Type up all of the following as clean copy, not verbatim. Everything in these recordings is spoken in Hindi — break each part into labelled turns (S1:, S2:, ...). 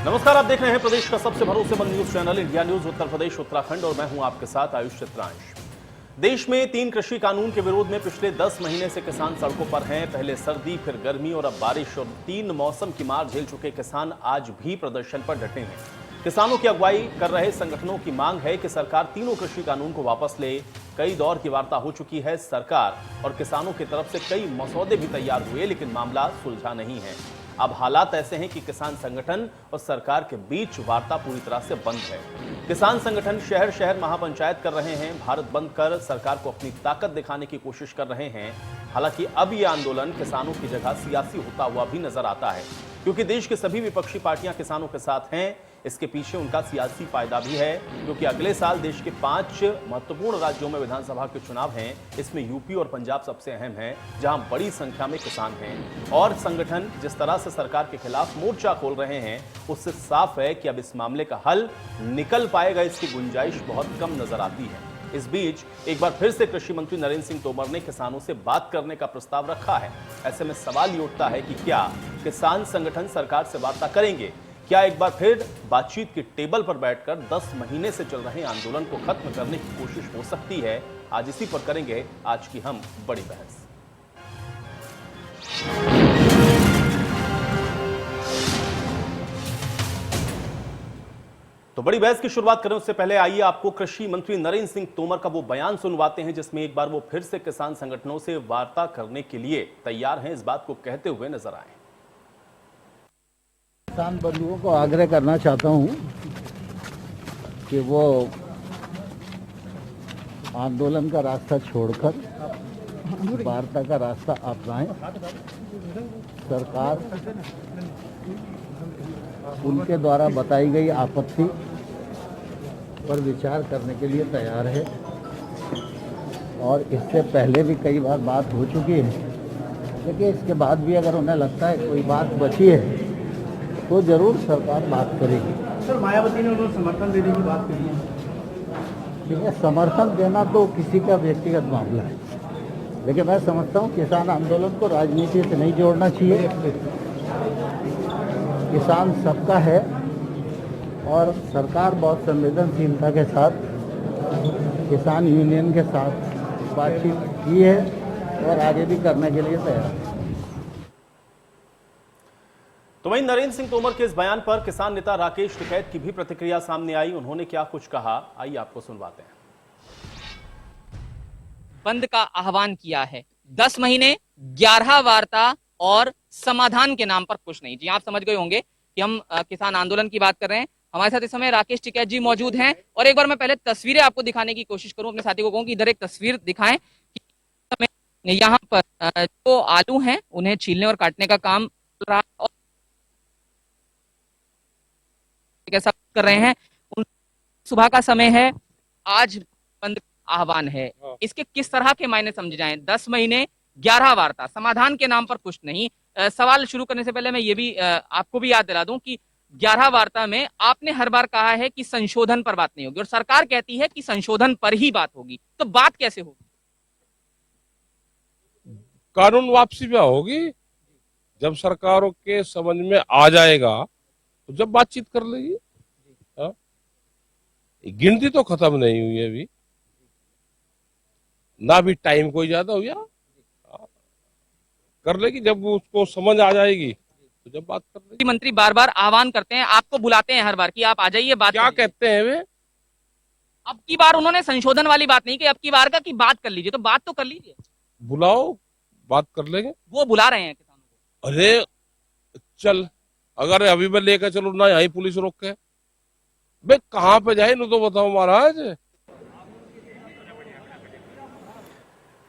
S1: नमस्कार, आप देख रहे हैं प्रदेश का सबसे भरोसेमंद news channel India news Uttar Pradesh Uttarakhand और मैं हूं आपके साथ आयुष चित्रांश। देश में 3 कृषि कानून के विरोध में पिछले 10 महीने से किसान सड़कों पर हैं। पहले सर्दी, फिर गर्मी और अब बारिश और 3 मौसम की मार झेल चुके किसान आज भी प्रदर्शन पर डटे हैं। किसानों की अगुवाई कर रहे संगठनों की मांग है कि सरकार तीनों कृषि कानून को वापस ले। कई दौर की वार्ता हो चुकी है। सरकार और किसानों की तरफ से कई मसौदे भी तैयार हुए, लेकिन मामला सुलझा नहीं है। अब हालात ऐसे हैं कि किसान संगठन और सरकार के बीच वार्ता पूरी तरह से बंद है। किसान संगठन शहर शहर महापंचायत कर रहे हैं। भारत बंद कर सरकार को अपनी ताकत दिखाने की कोशिश कर रहे हैं। हालांकि अब यह आंदोलन किसानों की जगह सियासी होता हुआ भी नजर आता है, क्योंकि देश की सभी विपक्षी पार्टियां किसानों के साथ हैं। इसके पीछे उनका सियासी फायदा भी है, क्योंकि अगले साल देश के 5 महत्वपूर्ण राज्यों में विधानसभा के चुनाव हैं। इसमें यूपी और पंजाब सबसे अहम है, जहां बड़ी संख्या में किसान हैं। और संगठन जिस तरह से सरकार के खिलाफ मोर्चा खोल रहे हैं, उससे साफ है कि अब इस मामले का हल निकल पाएगा, इसकी गुंजाइश बहुत कम नजर आती है। इस बीच एक बार फिर से कृषि मंत्री नरेंद्र सिंह तोमर ने किसानों से बात करने का प्रस्ताव रखा है। ऐसे में सवाल ये उठता है कि क्या किसान संगठन सरकार से वार्ता करेंगे? क्या एक बार फिर बातचीत की टेबल पर बैठकर 10 महीने से चल रहे आंदोलन को खत्म करने की कोशिश हो सकती है? आज इसी पर करेंगे आज की हम बड़ी बहस। तो बड़ी बहस की शुरुआत करें उससे पहले आइए आपको कृषि मंत्री नरेंद्र सिंह तोमर का वो बयान सुनवाते हैं, जिसमें एक बार वो फिर से किसान संगठनों से वार्ता करने के लिए तैयार हैं। इस बात को कहते हुए नजर आए।
S2: किसान बंधुओं को आग्रह करना चाहता हूं कि वो आंदोलन का रास्ता छोड़कर वार्ता का रास्ता अपनाएं। सरकार उनके द्वारा बताई गई आपत्ति पर विचार करने के लिए तैयार है, और इससे पहले भी कई बार बात हो चुकी है। लेकिन इसके बाद भी अगर उन्हें लगता है कोई बात बची है तो जरूर सरकार बात करेगी।
S3: सर, मायावती ने उन्होंने समर्थन देने की बात कही है।
S2: ठीक है, समर्थन देना तो किसी का व्यक्तिगत मामला है, लेकिन मैं समझता हूँ किसान आंदोलन को राजनीति से नहीं जोड़ना चाहिए। किसान सबका है और सरकार बहुत संवेदनशीलता के साथ किसान यूनियन के साथ बातचीत की है और आगे भी करने के लिए तैयार है।
S1: तो वहीं नरेंद्र सिंह तोमर के इस बयान पर किसान नेता राकेश टिकैत की भी प्रतिक्रिया सामने आई। उन्होंने क्या कुछ कहा, आइए आपको सुनवाते हैं।
S4: बंद का आह्वान किया है। 10 महीने 11 वार्ता और समाधान के नाम पर कुछ नहीं। जी, आप समझ गए होंगे कि हम किसान आंदोलन की बात कर रहे हैं। हमारे साथ इस समय राकेश टिकैत जी मौजूद हैं, और एक बार मैं पहले तस्वीरें आपको दिखाने की कोशिश करूं। अपने साथी को कहूं कि इधर एक तस्वीर दिखाएं कि यहाँ पर जो आलू हैं उन्हें छीलने और काटने का काम चल रहा है, और कैसा कर रहे हैं। सुबह का समय है, आज बंद आह्वान है। इसके किस तरह के मायने समझे जाएं? 10 महीने 11 वार्ता, समाधान के नाम पर कुछ नहीं। सवाल शुरू करने से पहले मैं ये भी आपको भी याद दिला दूं कि 11 वार्ता में आपने हर बार कहा है कि संशोधन पर बात नहीं होगी, और सरकार कहती है कि संशोधन पर ही बात होगी। तो बात कैसे होगी?
S5: कानून वापसी में होगी। जब सरकारों के समझ में आ जाएगा तो जब बातचीत कर लेगी। गिनती तो खत्म नहीं हुई है अभी, ना भी टाइम कोई ज्यादा हो गया। कर लेगी जब उसको समझ आ जाएगी तो जब बात कर लेगी।
S4: मंत्री बार बार आह्वान करते हैं, आपको बुलाते हैं हर बार कि आप आ जाइए, बात
S5: क्या कहते हैं वे?
S4: अब की बार उन्होंने संशोधन वाली बात नहीं की, अब की बार का कि बात कर लीजिए। तो बात तो कर लीजिए,
S5: बुलाओ, बात कर लेंगे।
S4: वो बुला रहे हैं किसानों को।
S5: अरे चल, अगर अभी मैं लेकर चलू ना, यही पुलिस रोक के बे कहाँ पे जाए न तो बताओ महाराज।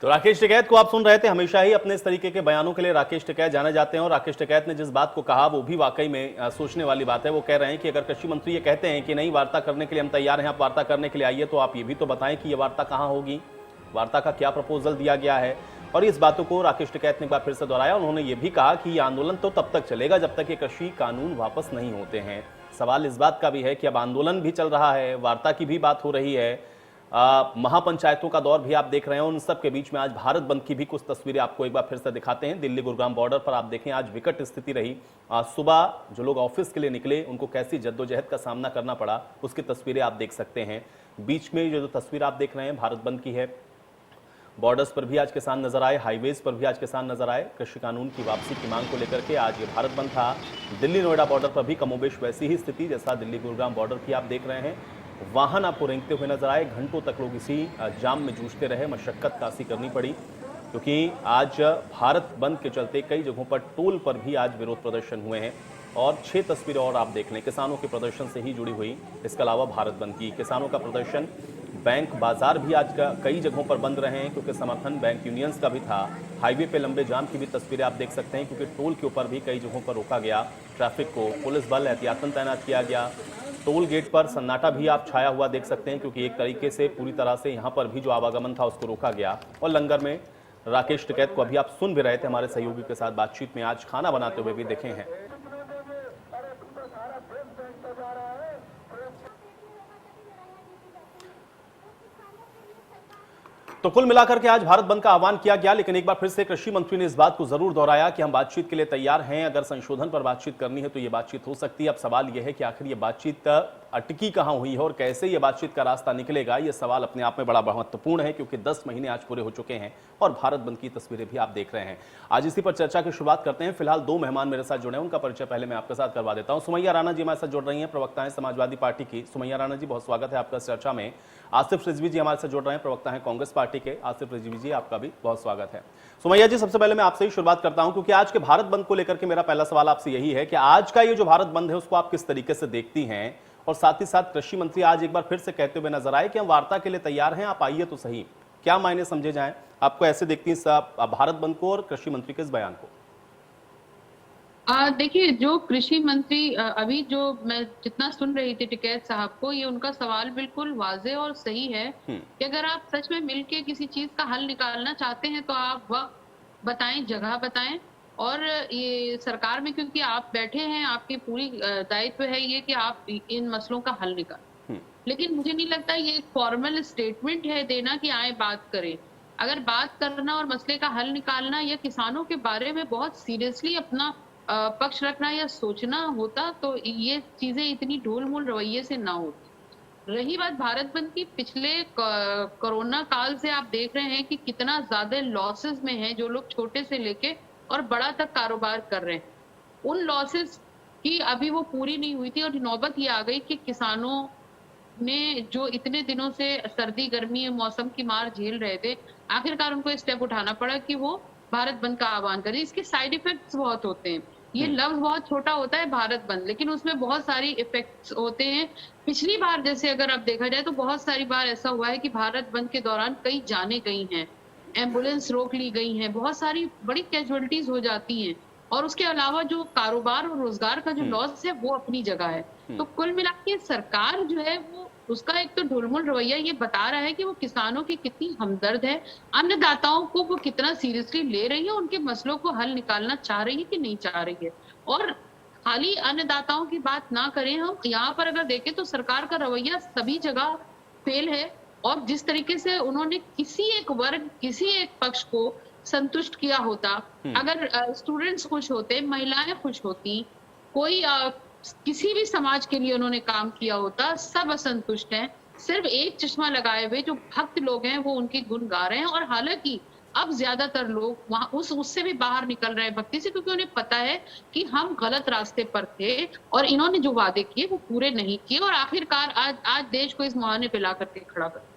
S1: तो राकेश टिकैत को आप सुन रहे थे। हमेशा ही अपने इस तरीके के बयानों के लिए राकेश टिकैत जाने जाते हैं, और राकेश टिकैत ने जिस बात को कहा वो भी वाकई में सोचने वाली बात है। वो कह रहे हैं कि अगर कृषि मंत्री ये कहते हैं कि नहीं, वार्ता करने के लिए हम तैयार हैं, आप वार्ता करने के लिए आइए, तो आप ये भी तो बताएं कि ये वार्ता कहाँ होगी, वार्ता का क्या प्रपोजल दिया गया है। और इस बातों को राकेश टिकैत ने एक बार फिर से दोहराया। उन्होंने ये भी कहा कि ये आंदोलन तो तब तक चलेगा जब तक ये कृषि कानून वापस नहीं होते हैं। सवाल इस बात का भी है कि अब आंदोलन भी चल रहा है, वार्ता की भी बात हो रही है, महापंचायतों का दौर भी आप देख रहे हैं। उन सब के बीच में आज भारत बंद की भी कुछ तस्वीरें आपको एक बार फिर से दिखाते हैं। दिल्ली गुरुग्राम बॉर्डर पर आप देखें आज विकट स्थिति रही। आज सुबह जो लोग ऑफिस के लिए निकले उनको कैसी जद्दोजहद का सामना करना पड़ा उसकी तस्वीरें आप देख सकते हैं। बीच में जो तस्वीर आप देख रहे हैं भारत बंद की है। बॉर्डर्स पर भी आज किसान नजर आए, हाईवेज पर भी आज किसान नजर आए। कृषि कानून की वापसी की मांग को लेकर के आज ये भारत बंद था। दिल्ली नोएडा बॉर्डर पर भी कमोबेश वैसी ही स्थिति जैसा दिल्ली गुरुग्राम बॉर्डर की आप देख रहे हैं। वाहन आपको रेंगते हुए नजर आए। घंटों तक लोग इसी जाम में जूझते रहे, मशक्कत कासी करनी पड़ी, क्योंकि आज भारत बंद के चलते कई जगहों पर टोल पर भी आज विरोध प्रदर्शन हुए हैं। और 6 तस्वीरें और आप देख लें किसानों के प्रदर्शन से ही जुड़ी हुई। इसके अलावा भारत बंद की किसानों का प्रदर्शन, बैंक बाजार भी आज कई जगहों पर बंद रहे हैं क्योंकि समर्थन बैंक यूनियंस का भी था। हाईवे पे लंबे जाम की भी तस्वीरें आप देख सकते हैं क्योंकि टोल के ऊपर भी कई जगहों पर रोका गया ट्रैफिक को। पुलिस बल एहतियातन तैनात किया गया। टोल गेट पर सन्नाटा भी आप छाया हुआ देख सकते हैं क्योंकि एक तरीके से पूरी तरह से यहाँ पर भी जो आवागमन था उसको रोका गया। और लंगर में राकेश टिकैत को अभी आप सुन भी रहे थे हमारे सहयोगी के साथ बातचीत में, आज खाना बनाते हुए भी देखे हैं। तो कुल मिलाकर के आज भारत बंद का आह्वान किया गया, लेकिन एक बार फिर से कृषि मंत्री ने इस बात को जरूर दोहराया कि हम बातचीत के लिए तैयार हैं। अगर संशोधन पर बातचीत करनी है तो ये बातचीत हो सकती है। अब सवाल यह है कि आखिर ये बातचीत अटकी कहां हुई है और कैसे ये बातचीत का रास्ता निकलेगा। ये सवाल अपने आप में बड़ा महत्वपूर्ण है क्योंकि 10 महीने आज पूरे हो चुके हैं और भारत बंद की तस्वीरें भी आप देख रहे हैं। आज इसी पर चर्चा की शुरुआत करते हैं। फिलहाल 2 मेहमान मेरे साथ जुड़े हैं, उनका परिचय पहले मैं आपके साथ करवा देता हूं। सुमैया राणा जी हमारे साथ जुड़ रही हैं, प्रवक्ता हैं समाजवादी पार्टी की। सुमैया राणा जी, बहुत स्वागत है आपका इस चर्चा में। आसिफ रिजवी जी हमारे साथ जुड़ रहे हैं, प्रवक्ता हैं कांग्रेस पार्टी के। आसिफ रिजवी जी, आपका भी बहुत स्वागत है। सुमैया जी, सबसे पहले मैं आपसे ही शुरुआत करता हूं क्योंकि आज के भारत बंद को लेकर के मेरा पहला सवाल आपसे यही है कि आज का ये जो भारत बंद है उसको आप किस तरीके से देखती हैं, और साथ ही साथ कृषि मंत्री आज एक बार फिर से कहते हुए नजर आए कि हम वार्ता के लिए तैयार हैं, आप आइए तो सही। क्या मायने समझे जाएं? आपको ऐसे देखती हैं भारत बंद को और कृषि मंत्री के इस बयान को?
S6: देखिए, जो कृषि मंत्री अभी जो मैं जितना सुन रही थी टिकैत साहब को, ये उनका सवाल बिल्कुल वाजे और सही है कि अगर आप सच में मिलके किसी चीज का हल निकालना चाहते हैं तो आप वक्त बताएं, जगह बताएं। और ये सरकार में क्योंकि आप बैठे हैं, आपकी पूरी दायित्व है ये कि आप इन मसलों का हल निकालें। लेकिन मुझे नहीं लगता ये एक फॉर्मल स्टेटमेंट है देना कि आए बात करें। अगर बात करना और मसले का हल निकालना या किसानों के बारे में बहुत सीरियसली अपना पक्ष रखना या सोचना होता तो ये चीजें इतनी ढोल-मोल रवैये से ना होती। रही बात भारत बंद की, पिछले कोरोना काल से आप देख रहे हैं कि कितना ज्यादा लॉसेस में है जो लोग छोटे से लेके और बड़ा तक कारोबार कर रहे हैं। उन लॉसेस की अभी वो पूरी नहीं हुई थी और नौबत ये आ गई कि किसानों ने जो इतने दिनों से सर्दी गर्मी मौसम की मार झेल रहे थे, आखिरकार उनको स्टेप उठाना पड़ा कि वो भारत बंद का आह्वान करें। इसके साइड इफेक्ट्स बहुत होते हैं। ये लफ्ज बहुत छोटा होता है भारत बंद, लेकिन उसमें बहुत सारी इफेक्ट्स होते हैं। पिछली बार जैसे अगर अब देखा जाए तो बहुत सारी बार ऐसा हुआ है कि भारत बंद के दौरान कई जानें गई हैं, एम्बुलेंस रोक ली गई हैं, बहुत सारी बड़ी कैजुअलिटीज हो जाती हैं। और उसके अलावा जो कारोबार और रोजगार का जो लॉस है वो अपनी जगह है। तो कुल मिला के सरकार जो है वो उसका एक तो ढुलमुल रवैया ये बता रहा है कि वो किसानों की कितनी हमदर्द है, अन्नदाताओं को वो कितना सीरियसली ले रही है, उनके मसलों को हल निकालना चाह रही है कि नहीं चाह रही है। और खाली अन्नदाताओं की बात ना करें, हम यहाँ पर अगर देखें तो सरकार का रवैया सभी जगह फेल है। और जिस तरीके से उन्होंने किसी एक वर्ग, किसी एक पक्ष को संतुष्ट किया होता, अगर स्टूडेंट्स खुश होते, महिलाएं खुश होती, कोई किसी भी समाज के लिए उन्होंने काम किया होता, सब असंतुष्ट हैं। सिर्फ एक चश्मा लगाए हुए जो भक्त लोग हैं वो उनके गुण गा रहे हैं। और हालांकि अब ज्यादातर लोग वहां उससे भी बाहर निकल रहे हैं भक्ति से, क्योंकि उन्हें पता है कि हम गलत रास्ते पर थे और इन्होंने जो वादे किए वो पूरे नहीं किए और आखिरकार आज देश को इस मुहाने पे ला करके खड़ा कर।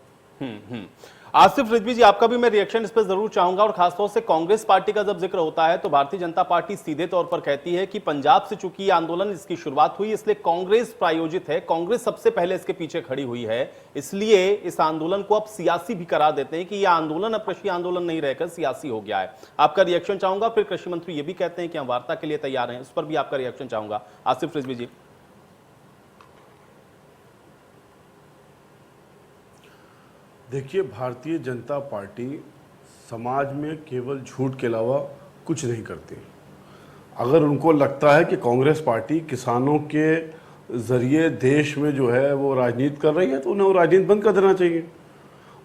S1: आसिफ रिजवी जी, आपका भी मैं रिएक्शन इस पर जरूर चाहूंगा। और खासतौर से कांग्रेस पार्टी का जब जिक्र होता है तो भारतीय जनता पार्टी सीधे तौर पर कहती है कि पंजाब से चूंकि ये आंदोलन इसकी शुरुआत हुई इसलिए कांग्रेस प्रायोजित है, कांग्रेस सबसे पहले इसके पीछे खड़ी हुई है, इसलिए इस आंदोलन को अब सियासी भी करा देते हैं कि यह आंदोलन अब कृषि आंदोलन नहीं रहकर सियासी हो गया है। आपका रिएक्शन चाहूंगा। फिर कृषि मंत्री ये भी कहते हैं कि हम वार्ता के लिए तैयार हैं, उस पर भी आपका रिएक्शन चाहूंगा। आसिफ रिजवी जी।
S7: देखिए, भारतीय जनता पार्टी समाज में केवल झूठ के अलावा कुछ नहीं करती। अगर उनको लगता है कि कांग्रेस पार्टी किसानों के ज़रिए देश में जो है वो राजनीति कर रही है तो उन्हें वो राजनीति बंद कर देना चाहिए।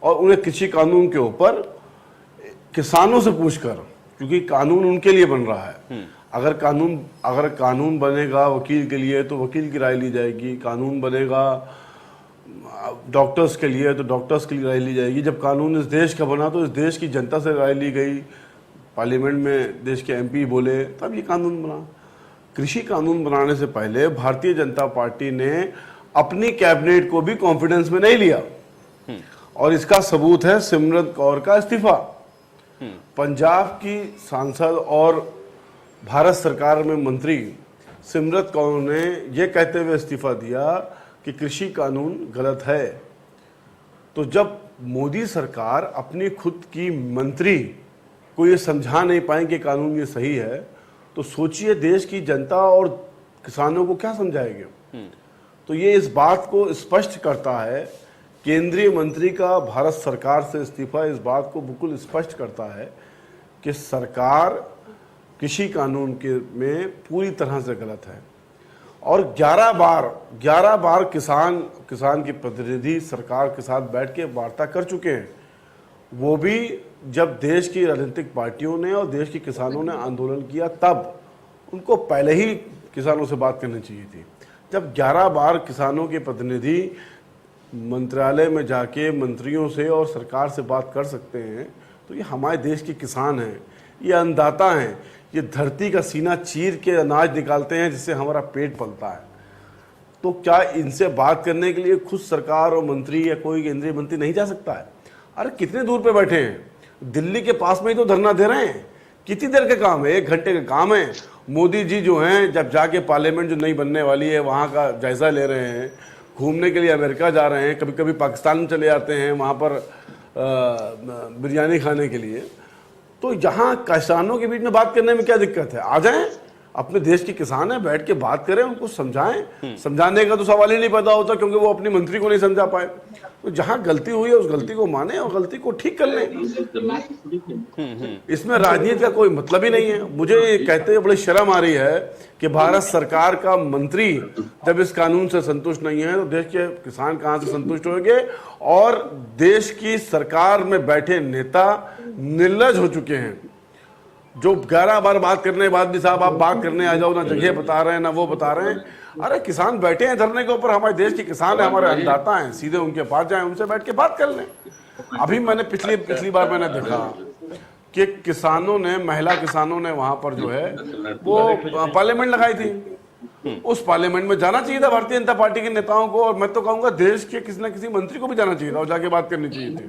S7: और उन्हें कृषि कानून के ऊपर किसानों से पूछकर, क्योंकि कानून उनके लिए बन रहा है, अगर कानून बनेगा वकील के लिए तो वकील की राय ली जाएगी, कानून बनेगा डॉक्टर्स के लिए तो डॉक्टर्स की राय ली जाएगी। जब कानून इस देश का बना तो इस देश की जनता से राय ली गई, पार्लियामेंट में देश के एमपी बोले, तब ये कानून बना। कृषि कानून बनाने से पहले भारतीय जनता पार्टी ने अपनी कैबिनेट को भी कॉन्फिडेंस में नहीं लिया, और इसका सबूत है सिमरत कौर का इस्तीफा। पंजाब की सांसद और भारत सरकार में मंत्री सिमरत कौर ने यह कहते हुए इस्तीफा दिया कि कृषि कानून गलत है। तो जब मोदी सरकार अपनी खुद की मंत्री को ये समझा नहीं पाए कि कानून ये सही है, तो सोचिए देश की जनता और किसानों को क्या समझाएंगे। तो ये इस बात को स्पष्ट करता है, केंद्रीय मंत्री का भारत सरकार से इस्तीफा इस बात को बिल्कुल स्पष्ट करता है कि सरकार कृषि कानून के में पूरी तरह से गलत है। और 11 बार किसान के प्रतिनिधि सरकार के साथ बैठ के वार्ता कर चुके हैं, वो भी जब देश की राजनीतिक पार्टियों ने और देश के किसानों ने आंदोलन किया, तब उनको पहले ही किसानों से बात करनी चाहिए थी। जब 11 बार किसानों के प्रतिनिधि मंत्रालय में जाके मंत्रियों से और सरकार से बात कर सकते हैं, तो ये हमारे देश के किसान हैं, ये अन्नदाता हैं, ये धरती का सीना चीर के अनाज निकालते हैं जिससे हमारा पेट पलता है। तो क्या इनसे बात करने के लिए खुद सरकार और मंत्री या कोई केंद्रीय मंत्री नहीं जा सकता है? अरे कितने दूर पे बैठे हैं, दिल्ली के पास में ही तो धरना दे रहे हैं। कितनी देर का काम है? 1 घंटे का काम है। मोदी जी जो हैं जब जाके पार्लियामेंट जो नई बनने वाली है वहाँ का जायजा ले रहे हैं, घूमने के लिए अमेरिका जा रहे हैं, कभी कभी पाकिस्तान चले जाते हैं वहाँ पर बिरयानी खाने के लिए। तो यहाँ किसानों के बीच में बात करने में क्या दिक्कत है? आ जाएं, अपने देश के किसान हैं, बैठ के बात करें, उनको समझाएं। समझाने का तो सवाल ही नहीं पैदा होता, क्योंकि वो अपनी मंत्री को नहीं समझा पाए। तो जहाँ गलती हुई है उस गलती को माने और गलती को ठीक कर लें। इसमें राजनीति का कोई मतलब ही नहीं है। मुझे ये कहते हुए बड़ी शर्म आ रही है कि भारत सरकार का मंत्री जब इस कानून से संतुष्ट नहीं है तो देश के किसान कहाँ से संतुष्ट होंगे। और देश की सरकार में बैठे नेता निर्लज हो चुके हैं, जो 11 बार बात करने के बाद भी साहब आप बात करने आ जाओ, ना जगह बता रहे हैं ना वो बता रहे हैं। अरे किसान बैठे हैं धरने के ऊपर, हमारे देश के किसान है, हमारे अन्नदाता हैं, सीधे उनके पास जाएं, उनसे बैठ के बात कर लें। अभी मैंने पिछली बार मैंने देखा कि किसानों ने, महिला किसानों ने वहां पर जो है वो पार्लियामेंट लगाई थी। उस पार्लियामेंट में जाना चाहिए था भारतीय जनता पार्टी के नेताओं को, और मैं तो कहूंगा देश के किसी न किसी मंत्री को भी जाना चाहिए था और जाके बात करनी चाहिए थी।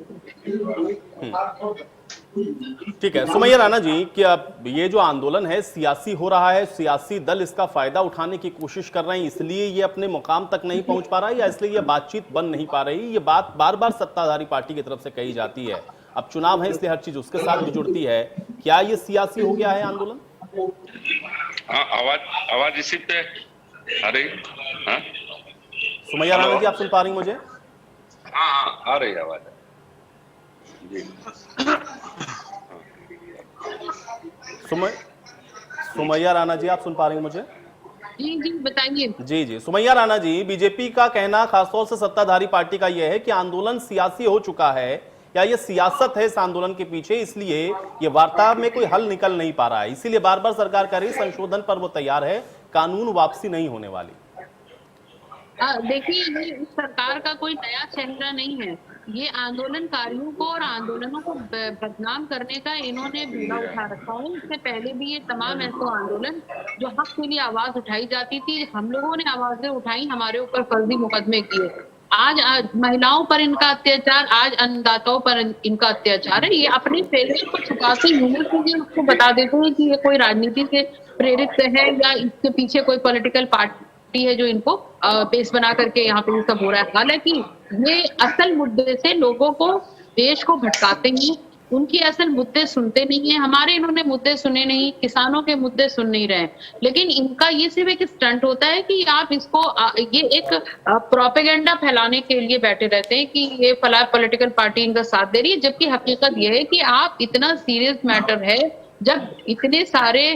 S1: ठीक है सुमैया राणा जी, क्या ये जो आंदोलन है सियासी हो रहा है, सियासी दल इसका फायदा उठाने की कोशिश कर रहे हैं, इसलिए ये अपने मुकाम तक नहीं पहुंच पा रहा है, या इसलिए ये बातचीत बन नहीं पा रही? ये बात बार बार सत्ताधारी पार्टी की तरफ से कही जाती है। अब चुनाव है इसलिए हर चीज उसके साथ भी जुड़ती है। क्या ये सियासी हो गया है आंदोलन?
S8: आवाज इसी पे आ रही?
S1: सुमैया राणा जी, आप सुन पा रही मुझे?
S8: हाँ आ रही आवाज जी।
S1: सुमैया राणा जी, आप सुन पा रही मुझे?
S6: जी जी बताइए।
S1: जी सुमैया राणा जी, बीजेपी का कहना, खासतौर से सत्ताधारी पार्टी का यह है कि आंदोलन सियासी हो चुका है। क्या ये सियासत है इस आंदोलन के पीछे, इसलिए ये वार्ता में कोई हल निकल नहीं पा रहा है, इसीलिए बार बार सरकार कह रही संशोधन पर वो तैयार है, कानून वापसी नहीं होने वाली?
S6: देखिए, ये इस सरकार का कोई नया चेहरा नहीं है। ये आंदोलनकारियों को और आंदोलनों को बदनाम करने का इन्होंने बीड़ा उठा रखा है। इससे पहले भी ये तमाम ऐसे आंदोलन जो हक के लिए आवाज उठाई जाती थी, हम लोगों ने आवाजें उठाई, हमारे ऊपर फर्जी मुकदमे किए। आज महिलाओं पर इनका अत्याचार, आज अन्नदाताओं पर इनका अत्याचार है। ये अपने फेलियर को छुपाते यूनिवर्सिटी उसको बता देते हैं कि ये कोई राजनीति से प्रेरित है या इसके पीछे कोई पॉलिटिकल पार्टी है जो इनको बेस बना करके यहाँ पे सब हो रहा है। हालांकि ये असल मुद्दे से लोगों को, देश को भटकाते हैं, उनकी असल मुद्दे सुनते नहीं है। हमारे इन्होंने मुद्दे सुने नहीं, किसानों के मुद्दे सुन नहीं रहे, लेकिन इनका ये सिर्फ एक स्टंट होता है कि आप इसको ये एक प्रोपेगेंडा फैलाने के लिए बैठे रहते हैं कि ये फला पॉलिटिकल पार्टी इनका साथ दे रही है, जबकि हकीकत ये है कि आप इतना सीरियस मैटर है, जब इतने सारे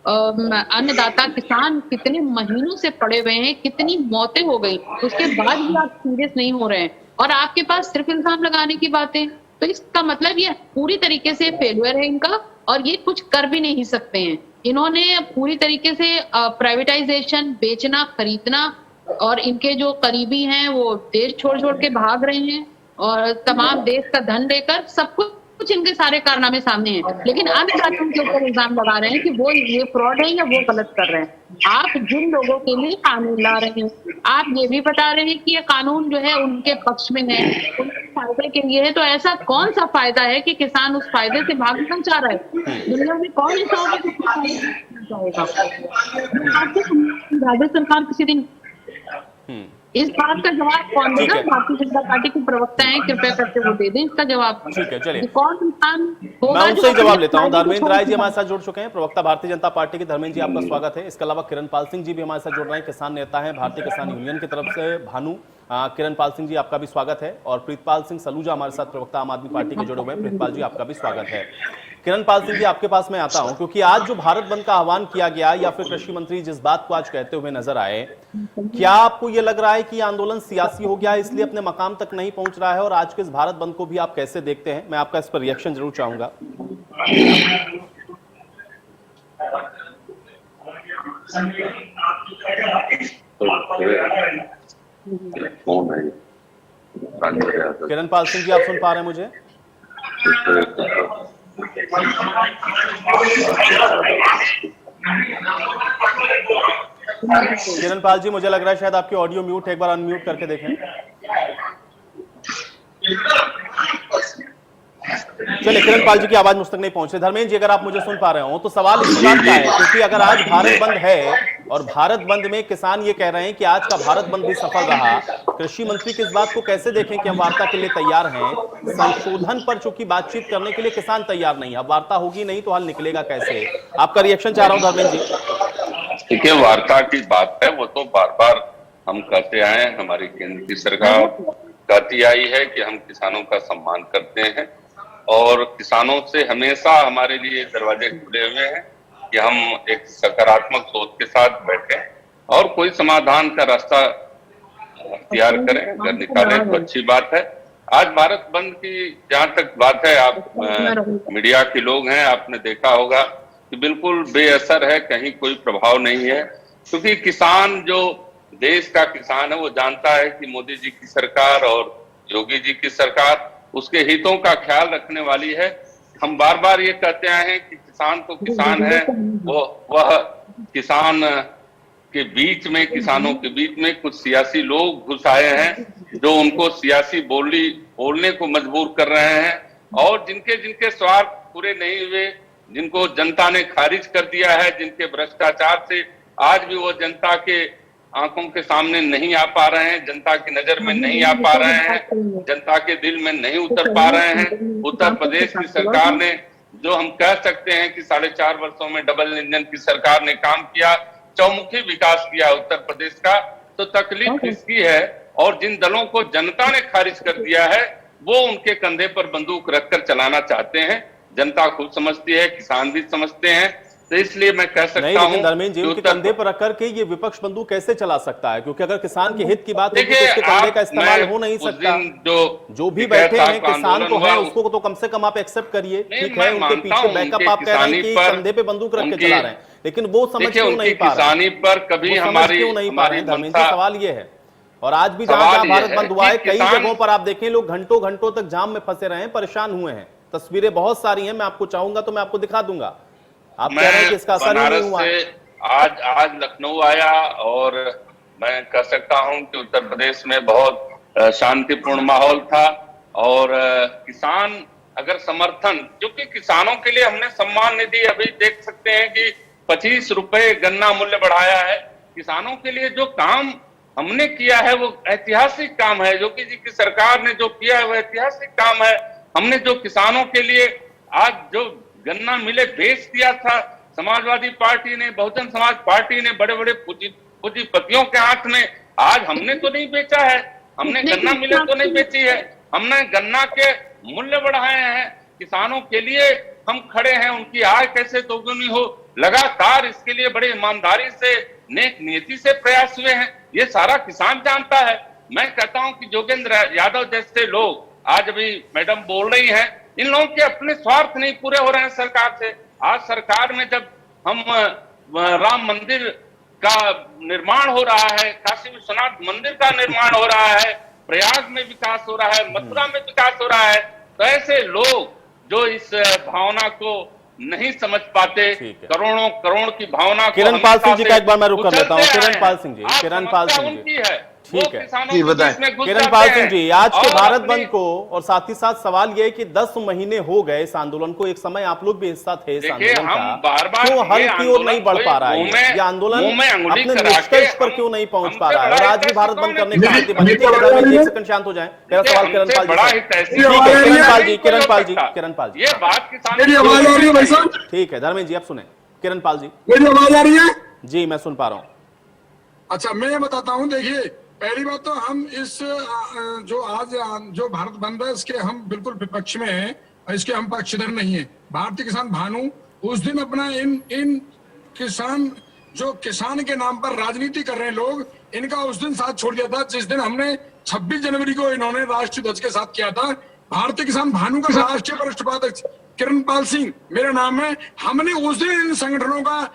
S6: अन्नदाता किसान कितने महीनों से पड़े हुए हैं, कितनी मौतें हो गई, उसके बाद भी आप सीरियस नहीं हो रहे हैं। और आपके पास सिर्फ इल्जाम लगाने की बातें। तो इसका मतलब ये पूरी तरीके से फेलियर है इनका, और ये कुछ कर भी नहीं सकते हैं। इन्होंने पूरी तरीके से प्राइवेटाइजेशन, बेचना, खरीदना, और इनके जो करीबी हैं वो देश छोड़ छोड़ के भाग रहे हैं, और तमाम देश का धन लेकर सब कुछ इनके सारे कारनामे सामने हैं। लेकिन अन्य जातियों के ऊपर इल्जाम लगा रहे हैं कि वो ये फ्रॉड है या वो गलत कर रहे हैं। आप जिन लोगों के लिए कानून ला रहे हैं, आप ये भी बता रहे हैं कि ये कानून जो है उनके पक्ष में है, उनके फायदे के लिए है। तो ऐसा कौन सा फायदा है कि किसान उस फायदे से भागना चाह रहा है? दुनिया में कौन ऐसा होगा जो राज्य सरकार किसी दिन इस बात का जवाब कौन देगा? भारतीय जनता पार्टी के प्रवक्ता हैं, कृपया करके वो दे दें इसका जवाब।
S1: ठीक है, चलिए
S6: कौन इंसान होगा
S1: मैं उनसे ही
S6: जो
S1: जवाब लेता हूं।
S6: अपने
S1: धर्मेंद्र राय जी हमारे साथ जुड़ चुके हैं, प्रवक्ता भारतीय जनता पार्टी के। धर्मेंद्र जी आपका स्वागत है। इसके अलावा किरण पाल सिंह जी भी हमारे साथ जुड़ रहे हैं, किसान नेता हैं, भारतीय किसान यूनियन की तरफ से भानु। किरण पाल सिंह जी आपका भी स्वागत है। और प्रीतपाल सिंह सलूजा हमारे साथ, प्रवक्ता आम आदमी पार्टी के जुड़े हुए हैं। प्रीतपाल जी आपका भी स्वागत है। किरण पाल सिंह जी आपके पास मैं आता हूं, क्योंकि आज जो भारत बंद का आह्वान किया गया, या फिर कृषि मंत्री जिस बात को आज कहते हुए नजर आए, क्या आपको यह लग रहा है कि यह आंदोलन सियासी हो गया है, इसलिए अपने मकाम तक नहीं पहुंच रहा है? और आज के इस भारत बंद को भी आप कैसे देखते हैं? मैं आपका इस पर रिएक्शन जरूर चाहूंगा। किरण पाल सिंह जी आप सुन पा रहे हैं मुझे? किरण पाल जी मुझे लग रहा है शायद आपकी ऑडियो म्यूट है, एक बार अनम्यूट करके देखें। चलिए, किरण पाल जी की आवाज मुझ तक नहीं पहुंच रही। धर्मेंद्र जी अगर आप मुझे सुन पा रहे हो तो सवाल इस बात का है, क्योंकि अगर आज भारत बंद है और भारत बंद में किसान ये कह रहे हैं कि आज का भारत बंद भी सफल रहा, कृषि मंत्री किस बात को कैसे देखें कि हम वार्ता के लिए तैयार हैं? संशोधन पर चूंकि बातचीत करने के लिए किसान तैयार नहीं है, अब वार्ता होगी नहीं तो हल निकलेगा कैसे? आपका रिएक्शन चाह रहा हूं धर्मेंद्र जी।
S8: देखिए, वार्ता की बात है वो तो बार बार हम कहते आए हैं, हमारी केंद्र की सरकार कहती आई है कि हम किसानों का सम्मान करते हैं, और किसानों से हमेशा हमारे लिए दरवाजे खुले हुए हैं कि हम एक सकारात्मक सोच के साथ बैठे और कोई समाधान का रास्ता अख्तियार करें, अगर निकालें तो अच्छी बात है। आज भारत बंद की जहां तक बात है, आप मीडिया के लोग हैं, आपने देखा होगा कि बिल्कुल बेअसर है, कहीं कोई प्रभाव नहीं है, क्योंकि किसान जो देश का किसान है वो जानता है कि मोदी जी की सरकार और योगी जी की सरकार उसके हितों का ख्याल रखने वाली है। हम बार बार ये कहते आए हैं कि किसान तो किसान है, वह किसान के बीच में, किसानों के बीच में कुछ सियासी लोग घुस आए हैं जो उनको सियासी बोलने को मजबूर कर रहे हैं, और जिनके स्वार्थ पूरे नहीं हुए, जिनको जनता ने खारिज कर दिया है, जिनके भ्रष्टाचार से आज भी वो जनता के आंखों के सामने नहीं आ पा रहे हैं, जनता की नजर में नहीं आ पा रहे हैं, जनता के दिल में नहीं उतर पा रहे हैं। उत्तर प्रदेश की सरकार ने, जो हम कह सकते हैं कि 4.5 वर्षों में डबल इंजन की सरकार ने काम किया, चौमुखी विकास किया उत्तर प्रदेश का, तो तकलीफ इसकी है। और जिन दलों को जनता ने खारिज कर दिया है वो उनके कंधे पर बंदूक रखकर चलाना चाहते हैं। जनता खुद समझती है, किसान भी समझते हैं, तो इसलिए मैं कह सकता हूं।
S1: लेकिन धर्मेंद्र जी, उनके कंधे पर रखकर के ये विपक्ष बंदूक कैसे चला सकता है? क्योंकि अगर किसान के हित की बात होगी तो उसके कंधे का इस्तेमाल हो नहीं सकता। जो भी बैठे हैं किसान तो है, उसको तो कम से कम आप एक्सेप्ट करिए, ठीक है? उनके पीछे बैकअप आप कह रहे हैं कि कंधे पे बंदूक रख के चला रहे हैं, लेकिन वो समझ क्यों नहीं पा रहे?
S8: किसानी पर कभी हमारी
S1: क्यों नहीं पा रहे हैं धर्मेंद्र जी? सवाल ये है। और आज भी जहां भारत बंद हुआ है, कई जगहों पर आप देखें लोग घंटों घंटों तक जाम में फंसे रहे हैं, परेशान हुए हैं। तस्वीरें बहुत सारी हैं, मैं आपको चाहूंगा तो मैं आपको दिखा दूंगा। आप कह रहे हैं कि इसका असर ही नहीं हुआ है।
S8: आज लखनऊ आया और मैं कह सकता हूं कि उत्तर प्रदेश में बहुत शांतिपूर्ण माहौल था, और किसान अगर समर्थन, क्योंकि किसानों के लिए हमने सम्मान निधि अभी देख सकते हैं कि 25 रुपए गन्ना मूल्य बढ़ाया है। किसानों के लिए जो काम हमने किया है वो ऐतिहासिक काम है। योगी जी की सरकार ने जो किया है वो ऐतिहासिक काम है। हमने जो किसानों के लिए आज जो गन्ना मिले बेच दिया था, समाजवादी पार्टी ने, बहुजन समाज पार्टी ने, बड़े बड़े पूंजीपतियों के हाथ में, आज हमने तो नहीं बेचा है, हमने गन्ना मिले तो नहीं बेची है, हमने गन्ना के मूल्य बढ़ाए हैं। किसानों के लिए हम खड़े हैं, उनकी आय कैसे दोगुनी हो, लगातार इसके लिए बड़े ईमानदारी से, नेक नियति से प्रयास हुए हैं। ये सारा किसान जानता है। मैं कहता हूं कि योगेंद्र यादव जैसे लोग, आज अभी मैडम बोल रही हैं, इन लोगों के अपने स्वार्थ नहीं पूरे हो रहे हैं सरकार से। आज सरकार में जब हम राम मंदिर का निर्माण हो रहा है, काशी विश्वनाथ मंदिर का निर्माण हो रहा है, प्रयाग में विकास हो रहा है, मथुरा में विकास हो रहा है, तो ऐसे लोग जो इस भावना को नहीं समझ पाते, करोड़ों करोड़ की भावना को
S1: किरण पाल सिंह जी का एक बार मैं रुक कर लेता हूं। किरण पाल सिंह जी,
S8: किरण पाल सिंह जी है,
S1: ठीक है,
S8: जी बताएं।
S1: किरण पाल सिंह जी, आज के भारत बंद को और साथ ही साथ सवाल यह है कि 10 महीने हो गए इस आंदोलन को, एक समय आप लोग भी हिस्सा थे इस आंदोलन का, क्यों हल की ओर नहीं बढ़ पा रहा है ये आंदोलन, अपने निष्कर्ष पर क्यों नहीं पहुंच पा रहा है, और आज भी भारत बंद करने की स्थिति बनी। एक सेकंड शांत हो जाए, मेरा सवाल किरण पाल जी, किरण पाल जी, ये बात किसान, ठीक है धर्मेंद्र जी आप सुने, किरण पाल जी
S9: मेरी आवाज आ रही है?
S1: जी मैं सुन पा रहा हूँ।
S9: अच्छा, मैं ये बताता हूँ, देखिए पहली बात तो हम इस जो आज जो भारत बंद है इसके हम बिल्कुल विपक्ष में हैं, इसके हम पक्षधर नहीं है। भारतीय किसान भानु उस दिन अपना इन किसान जो किसान के नाम पर राजनीति कर रहे हैं लोग, इनका उस दिन साथ छोड़ दिया था जिस दिन हमने 26 जनवरी को इन्होंने राष्ट्रीय ध्वज के साथ किया था। भारतीय किसान भानु का राष्ट्रीय वरिष्ठ उपाध्यक्ष किरण पाल सिंह मेरा नाम है। हमने उस दिन इन संगठनों का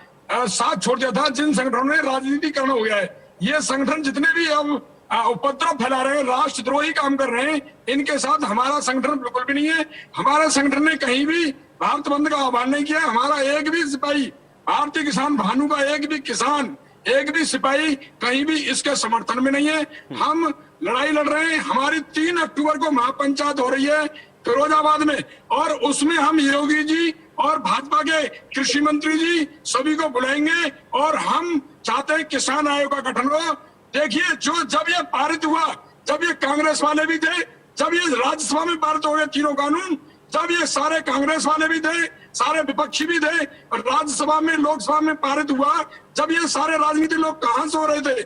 S9: साथ छोड़ दिया था जिन संगठनों ने राजनीतिकरण हो गया है। ये संगठन जितने भी अब उपद्रव फैला रहे हैं, राष्ट्रद्रोही काम कर रहे हैं, इनके साथ हमारा संगठन बिल्कुल भी नहीं है। हमारा संगठन ने कहीं भी भारत बंद का आह्वान नहीं किया। हमारा एक भी सिपाही, भारतीय किसान भानु का एक भी किसान, एक भी सिपाही कहीं भी इसके समर्थन में नहीं है। हम लड़ाई लड़ रहे हैं। हमारी 3 अक्टूबर को महापंचायत हो रही है फिरोजाबाद में, और उसमें हम योगी जी और भाजपा के कृषि मंत्री जी सभी को बुलाएंगे और हम चाहते हैं किसान आयोग का गठन हो। देखिए, जब ये पारित हुआ, जब ये कांग्रेस वाले भी थे, जब ये राज्यसभा में पारित हो गए तीनों कानून, जब ये सारे कांग्रेस वाले भी थे, सारे विपक्षी भी थे, और राज्यसभा में लोकसभा में पारित हुआ, जब ये सारे राजनीतिक लोग कहां से हो रहे थे,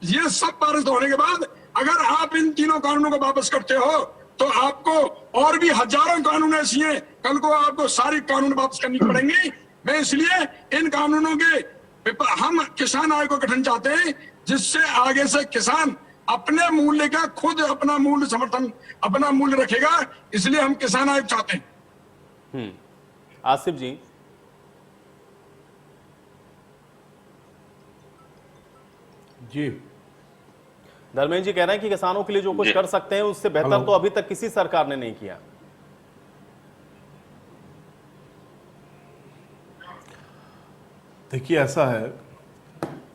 S9: ये सब पारित होने के बाद अगर आप इन तीनों कानूनों को वापस करते हो तो आपको और भी हजारों कानून ऐसी हैं, कल को आपको सारी कानून वापस करनी पड़ेंगी। मैं इसलिए इन कानूनों के हम किसान आयोग का गठन चाहते हैं जिससे आगे से किसान अपने मूल्य का खुद अपना मूल्य समर्थन अपना मूल्य रखेगा। इसलिए हम किसान आयोग चाहते हैं।
S1: आसिफ जी,
S7: जी
S1: धर्मेंद्र जी कह रहे हैं कि किसानों के लिए जो कुछ कर सकते हैं उससे बेहतर तो अभी तक किसी सरकार ने नहीं किया।
S7: देखिए, ऐसा है,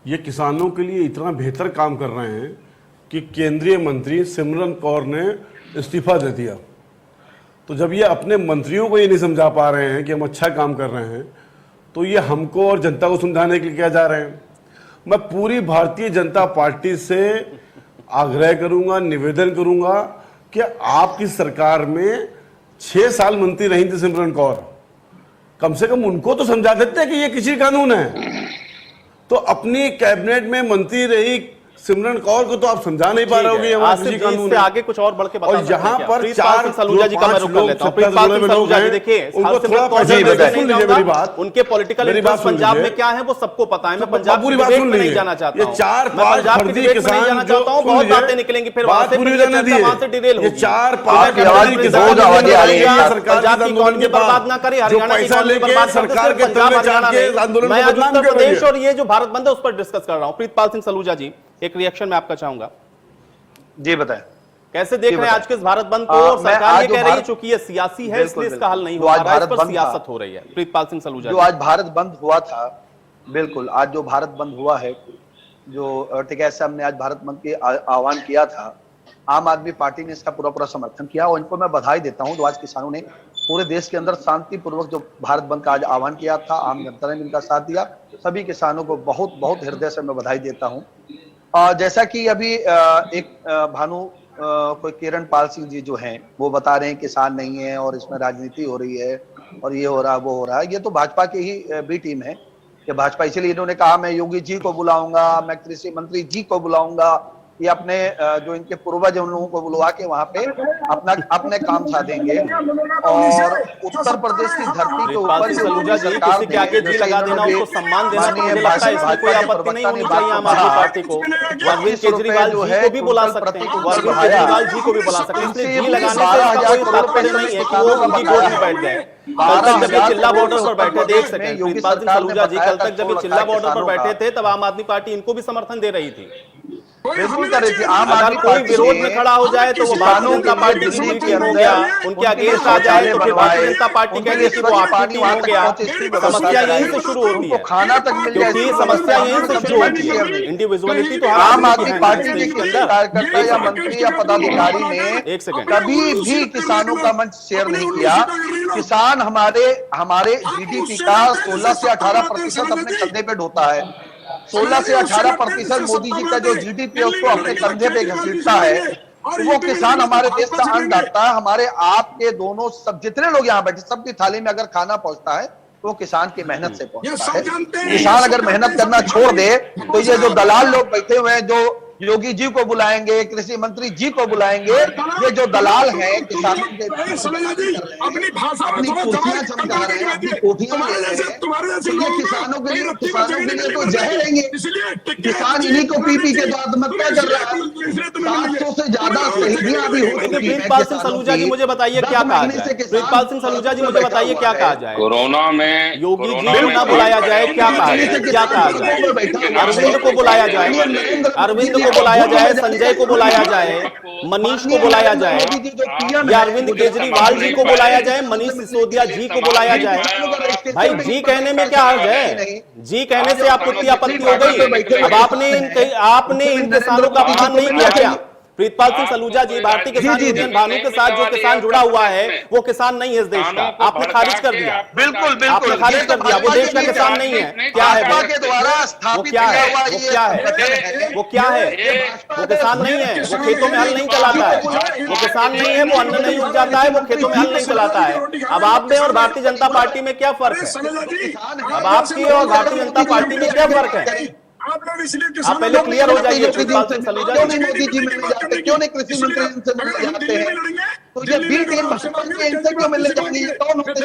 S7: ये किसानों के लिए इतना बेहतर काम कर रहे हैं कि केंद्रीय मंत्री सिमरन कौर ने इस्तीफा दे दिया। तो जब ये अपने मंत्रियों को ये नहीं समझा पा रहे हैं कि हम अच्छा काम कर रहे हैं, तो ये हमको और जनता को समझाने के लिए क्या जा रहे हैं। मैं पूरी भारतीय जनता पार्टी से आग्रह करूंगा, निवेदन करूंगा कि आपकी सरकार में 6 साल मंत्री रही थी सिमरन कौर, कम से कम उनको तो समझा देते कि ये कृषि कानून है। तो अपनी कैबिनेट में मंत्री रही सिमरन कौर को तो आप समझा नहीं पा रहे होगे
S1: कृषि कानून आगे कुछ और बढ़ के बता।
S7: और यहाँ पर 4
S1: सलूजा जी का मैं रुक कर लेता हूं। प्रीतपाल सिंह सलूजा जी, देखिए उनके पॉलिटिकल इंटरेस्ट पंजाब में क्या है वो सबको पता है। मैं पंजाब की डिबेट में नहीं जाना चाहता हूं। पंजाब की डिबेट में नहीं जाना चाहता हूं। बहुत बातें निकलेंगी फिर वहां से डिटेल होगी।
S7: 4-5
S1: पंजाब की इकोनॉमी बर्बाद ना करे, हरियाणा की इकोनॉमी बर्बाद सरकार के मैं आज उत्तर प्रदेश और ये जो भारत बंद है उस पर डिस्कस कर रहा हूं। प्रीतपाल सिंह सलूजा जी, एक रिएक्शन मैं आपका चाहूंगा।
S10: जी बताएं,
S1: कैसे देख रहे हैं आज के इस भारत बंद को? और सरकार ये कह रही है चूंकि ये सियासी है इसलिए इसका हल नहीं हो रहा है, इस पर सियासत हो रही है। प्रीतपाल सिंह सलूजा,
S10: जो आज भारत बंद हुआ था, बिल्कुल आज जो भारत बंद हुआ है, जो टिकैत साहब ने आज भारत बंद के आह्वान किया था, आम आदमी पार्टी ने इसका पूरा समर्थन किया और इनको मैं बधाई देता हूं। जो आज किसानों ने पूरे देश के अंदर शांतिपूर्वक जो भारत बंद का आज आह्वान किया था, आम जनता ने इनका साथ दिया, सभी किसानों को बहुत बहुत हृदय से मैं बधाई देता हूं। जैसा कि अभी एक भानु कोई किरण पाल सिंह जी जो हैं वो बता रहे हैं किसान नहीं है और इसमें राजनीति हो रही है और ये हो रहा है वो हो रहा है। ये तो भाजपा की ही बी टीम है कि भाजपा, इसीलिए इन्होंने कहा मैं योगी जी को बुलाऊंगा, मैं कृषि मंत्री जी को बुलाऊंगा, ये अपने जो इनके पूर्वज उन लोगों को बुलवा के वहां पे अपने काम साधेंगे। और उत्तर प्रदेश की धरती के ऊपर
S1: सलूजा जी किसी के आगे जी लगा देना, उसको सम्मान देना, तो मुझे लगता है इसमें कोई आपत्ति नहीं होनी चाहिए आम आदमी पार्टी को। अरविंद केजरीवाल जी को भी बुला सकते हैं, अरविंद केजरीवाल जी को भी बुला सकते हैं। इसलिए जी लगाने से इसका कोई तात्पर्य नहीं है कि वो उनकी गोद में बैठ गए। कल तक जब ये चिल्ला बॉर्डर पर बैठे थे, एक सेकंड, प्रीतपाल सिंह सलूजा जी, कल तक जब ये चिल्ला बॉर्डर पर बैठे थे तब आम आदमी पार्टी इनको भी समर्थन दे रही थी।
S10: बिल्कुल कर रही थी।
S1: अगर कोई विरोध में खड़ा हो जाए तो वो भारतीय जनता पार्टी की बी टीम हो गया, उनके अगेंस्ट आ जाए तो फिर भारतीय जनता पार्टी कहती है कि वो आपकी टीम हो गया। समस्या यहीं से शुरू होती है,
S10: खाना तक मिल जाए,
S1: क्योंकि समस्या यहीं से शुरू होती है। इंडिविजुअलिटी तो
S10: आम आदमी पार्टी के कार्यकर्ता या मंत्री या पदाधिकारी ने कभी भी किसानों का मंच शेयर नहीं किया। किसान हमारे जीडीपी का 16 से 18% अपने कंधे पे ढोता है। 16 से 18% मोदी जी का जो जीडीपी है उसको अपने कंधे पे घसीटता है। तो वो किसान हमारे देश का अन्नदाता है। हमारे आपके दोनों सब जितने लोग यहाँ बैठे सबकी थाली में अगर खाना पहुंचता है तो वो किसान की मेहनत से पहुंचता है। किसान अगर मेहनत करना छोड़ दे तो ये जो दलाल लोग बैठे हुए हैं, जो योगी जी को बुलाएंगे, कृषि मंत्री जी को बुलाएंगे, ये जो दलाल हैं किसानों के अपनी कुर्सियां चमका रहे हैं, अपनी कोठियां ले रहे हैं, तो ये किसानों के लिए तो जहर रहेंगे। किसान इन्हीं को पी के तो आत्महत्या कर रहा है। 700 से ज्यादा शहीदियां भी हो चुकी हैं।
S1: प्रीतपाल सिंह सलूजा जी मुझे बताइए क्या कहा जाए, प्रीतपाल सिंह सलूजा जी मुझे बताइए क्या कहा जाए।
S8: कोरोना में
S1: योगी जी को ना बुलाया जाए, क्या कहा जाए? अरविंद को बुलाया जाए, अरविंद बुलाया जाए, संजय को बुलाया जाए, मनीष को बुलाया जाए, या अरविंद केजरीवाल जी को बुलाया जाए, मनीष सिसोदिया जी को बुलाया जाए। भाई जी कहने में क्या हर्ज है? जी कहने से आपको क्या आपत्ति हो गई? अब आपने इन किसानों का अपमान नहीं किया क्या? प्रीतपाल सिंह सलूजा जी, भारतीय किसान यूनियन भानु के साथ जो किसान जुड़ा हुआ है वो किसान नहीं है इस देश का, आपने खारिज कर दिया।
S10: बिल्कुल
S1: आपने खारिज कर दिया, वो देश का किसान नहीं है। क्या है
S10: के द्वारा
S1: वो? क्या है वो? क्या है वो? क्या है वो? किसान नहीं है, वो खेतों में हल नहीं चलाता है, वो किसान नहीं है, वो अन्न नहीं उपजाता है, वो खेतों में हल नहीं चलाता है। अब आप में और भारतीय जनता पार्टी में क्या फर्क है? अब आपकी और भारतीय जनता पार्टी में क्या फर्क है?
S3: आप लोग इसलिए
S1: आप पहले क्लियर हो जाइए। प्रीतपाल सिंह सलूजा
S10: क्यों नहीं मोदी जी मिलने जाते, क्यों नहीं कृषि मंत्री इनसे मिलने जाते हैं? तो ये बी टीम भाजपा के इनसे क्यों मिलने जाएंगे? ये कौन होते हैं?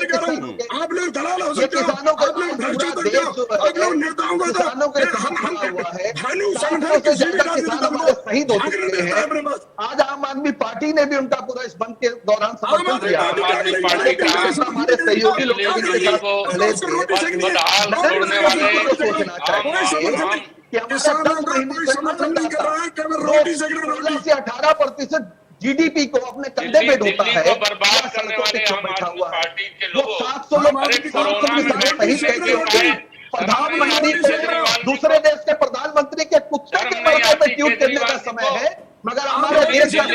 S3: आप लोग दलाल हो
S10: ये
S3: सकते हो,
S10: किसानों का
S3: आप लोग भ्रष्ट हो सकते
S10: देश
S3: हो, आप लोग नेताओं का
S10: किसानों के हुआ है। लाखों से ज्यादा किसान हमारे शहीद हो चुके हैं। आज आम आदमी पार्टी ने भी उनका पूरा इस बंद के दौरान समर्थन किया। हमारे सहयोगी लोग सोचना चाहिए कि हमारा 16 से 18% जीडीपी को अपने कंधे पे ढोता है,
S8: बर्बाद करने वाले आम आदमी पार्टी के लोग
S10: 700 लोग कैसे होंगे? प्रधानमंत्री दूसरे देश के प्रधानमंत्री के कुत्ते के मरने पे ट्वीट करने का समय है, मगर हमारे देश का एक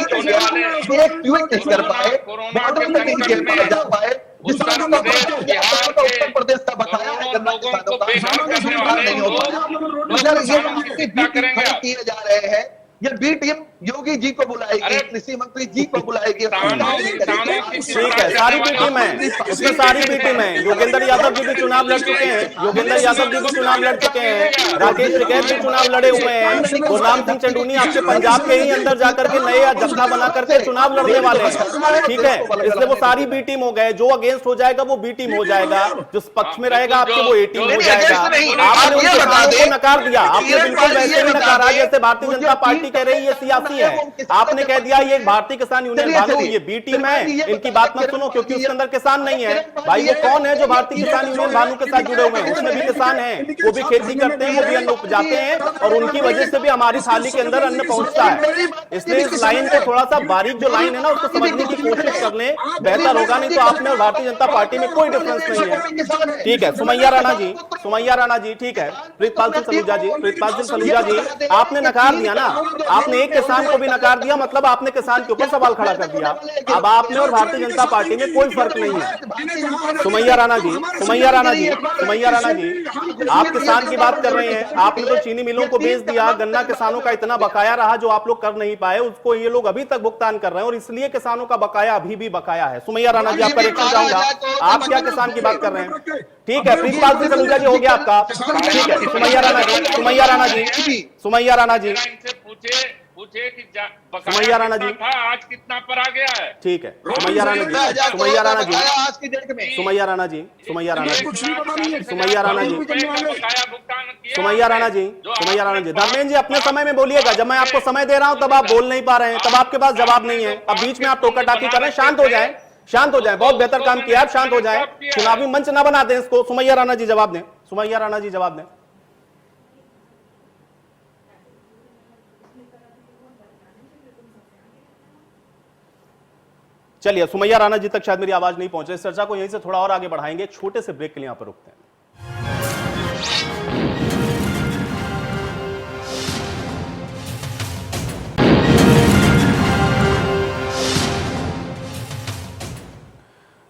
S10: ट्वीट नहीं कर पाए, बॉर्डर में नहीं जा पाए। किसानों का उत्तर प्रदेश का बकाया है, गन्ना किसानों का नहीं होता, मगर ये किए जा रहे हैं। ये बी टीम योगी जी को बुलाएगी, कृषि मंत्री जी को बुलाएगी।
S1: ठीक है, सारी बी टीम है, उसमें सारी बी टीम है। योगेंद्र यादव जी भी चुनाव लड़ चुके हैं, योगेंद्र यादव जी भी चुनाव लड़ चुके हैं, राकेश टिकैत भी चुनाव लड़े हुए हैं, गुरनाम सिंह चंडूनी आपके पंजाब के ही अंदर जाकर के नए जत्था बना करके चुनाव लड़ने वाले हैं। ठीक है, इसलिए वो सारी बी टीम हो गए। जो अगेंस्ट हो जाएगा वो बी टीम हो जाएगा, जिस पक्ष में रहेगा आपके वो ए टीम हो जाएगा। आपने उन किसानों को नकार दिया, आपने बिल्कुल वैसे ही नकारा जैसे भारतीय जनता पार्टी कह रही है सियासी है। आपने कह दिया ये भारतीय किसान यूनियन भानु ये बी टीम है, इनकी बात मत सुनो क्योंकि उसके अंदर किसान नहीं है। भाई वो कौन है जो भारतीय किसान यूनियन भानु के साथ जुड़े हुए हैं? उसमें भी किसान हैं, वो भी खेती करते हैं, वो भी अन्न उपजाते हैं और उनकी वजह से भी हमारी थाली के अंदर अन्न पहुंचता है। इसलिए इस लाइन को थोड़ा सा बारीक जो लाइन है ना उसको समझने की कोशिश कर लें, बेहतर होगा। नहीं तो आपने और भारतीय जनता पार्टी में कोई डिफरेंस नहीं है। ठीक है, सुमैया राणा जी, ठीक है। प्रीतपाल सिंह सलूजा जी, आपने नकार दिया ना, आपने एक किसान को भी नकार दिया, मतलब आपने किसान के ऊपर सवाल खड़ा कर दिया। अब आपने और भारतीय जनता पार्टी में कोई फर्क नहीं है। सुमैया राणा जी, सुमैया राणा जी, सुमैया राणा जी, आप किसान की बात कर रहे हैं। आपने तो चीनी मिलों को बेच दिया, गन्ना किसानों का इतना बकाया रहा जो आप लोग कर नहीं पाए, उसको ये लोग अभी तक भुगतान कर रहे हैं और इसलिए किसानों का बकाया अभी भी बकाया है। सुमैया राणा जी, आपका रिएक्शन चाहूंगा। आप क्या किसान की बात कर रहे हैं? ठीक है, प्रीतपाल सिंह सलूजा जी, हो गया आपका। ठीक है, सुमैया राणा जी, सुमैया राणा जी, सुमैया राणा जी,
S8: पूछे कि
S1: सुमैया राणा जी,
S8: आज कितना पर आ गया है?
S1: ठीक है, सुमैया राणा जी, सुमैया राणा जी,
S10: आज की डेट में
S1: सुमैया राणा जी, सुमैया राणा जी, सुमैया राणा जी,
S8: सुमैया
S1: राणा जी, सुमैया राणा जी, धर्मेंद्र जी अपने समय में बोलिएगा। जब मैं आपको समय दे रहा हूं तब आप बोल नहीं पा रहे हैं, तब आपके पास जवाब नहीं है। अब बीच में आप टोका टाकी कर रहे हैं। शांत हो जाए, शांत हो जाए। बहुत बेहतर काम किया, आप शांत हो जाए। चुनावी मंच ना बना दें इसको। सुमैया राणा जी जवाब दें, सुमैया राणा जी जवाब दें। चलिए, सुमैया राणा जी तक शायद मेरी आवाज नहीं पहुंच रही। इस चर्चा को यहीं से थोड़ा और आगे बढ़ाएंगे, छोटे से ब्रेक के लिए यहां पर रुकते हैं।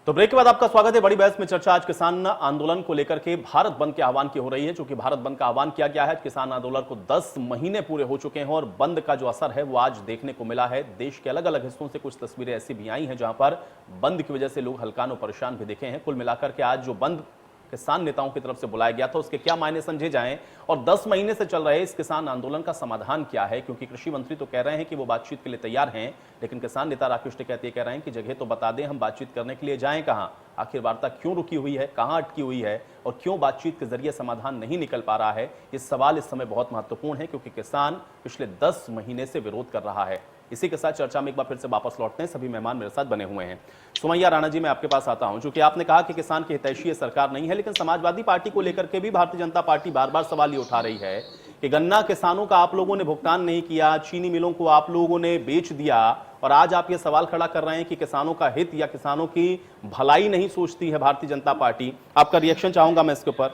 S1: तो ब्रेक के बाद आपका स्वागत है। बड़ी बहस में चर्चा आज किसान आंदोलन को लेकर के भारत बंद के आह्वान की हो रही है। चूंकि भारत बंद का आह्वान किया गया है, किसान आंदोलन को 10 महीने पूरे हो चुके हैं और बंद का जो असर है वो आज देखने को मिला है। देश के अलग अलग हिस्सों से कुछ तस्वीरें ऐसी भी आई हैं जहां पर बंद की वजह से लोग हल्कान और परेशान भी दिखे हैं। कुल मिलाकर के आज जो बंद किसान नेताओं की तरफ से बुलाया गया था उसके क्या मायने समझे जाएं और 10 महीने से चल रहे इस किसान आंदोलन का समाधान क्या है? क्योंकि कृषि मंत्री तो कह रहे हैं कि वो बातचीत के लिए तैयार हैं, लेकिन किसान नेता राकेश टिकैत ये कह रहे हैं कि जगह तो बता दें, हम बातचीत करने के लिए जाएं कहां? आखिर वार्ता क्यों रुकी हुई है, कहां अटकी हुई है और क्यों बातचीत के जरिए समाधान नहीं निकल पा रहा है? ये सवाल इस समय बहुत महत्वपूर्ण है क्योंकि किसान पिछले 10 महीने से विरोध कर रहा है। इसी के साथ चर्चा में एक बार फिर से वापस लौटते हैं। सभी मेहमान मेरे साथ बने हुए हैं। सुमैया राणा जी, मैं आपके पास आता हूं। चूंकि आपने कहा कि किसान की हितैषी ये सरकार नहीं है, लेकिन समाजवादी पार्टी को लेकर के भी भारतीय जनता पार्टी बार बार सवाल ये उठा रही है कि गन्ना किसानों का आप लोगों ने भुगतान नहीं किया, चीनी मिलों को आप लोगों ने बेच दिया और आज आप ये सवाल खड़ा कर रहे हैं कि किसानों का हित या किसानों की भलाई नहीं सोचती है भारतीय जनता पार्टी। आपका रिएक्शन चाहूंगा मैं इसके ऊपर।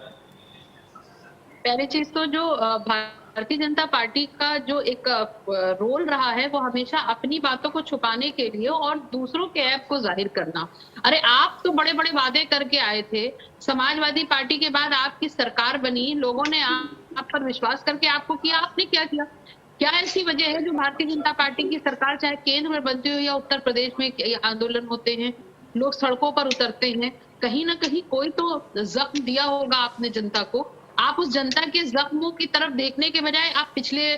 S6: पहली चीज तो जो भारतीय जनता पार्टी का जो एक रोल रहा है वो हमेशा अपनी बातों को छुपाने के लिए और दूसरों के ऐप को जाहिर करना। अरे आप तो बड़े बड़े वादे करके आए थे, समाजवादी पार्टी के बाद आपकी सरकार बनी, लोगों ने आप पर विश्वास करके आपको किया, आपने क्या किया? क्या ऐसी वजह है जो भारतीय जनता पार्टी की सरकार चाहे केंद्र में बनती हो या उत्तर प्रदेश में आंदोलन होते हैं, लोग सड़कों पर उतरते हैं, कहीं ना कहीं कोई तो जख्म दिया होगा आपने जनता को। आप उस जनता के जख्मों की तरफ देखने के बजाय आप पिछले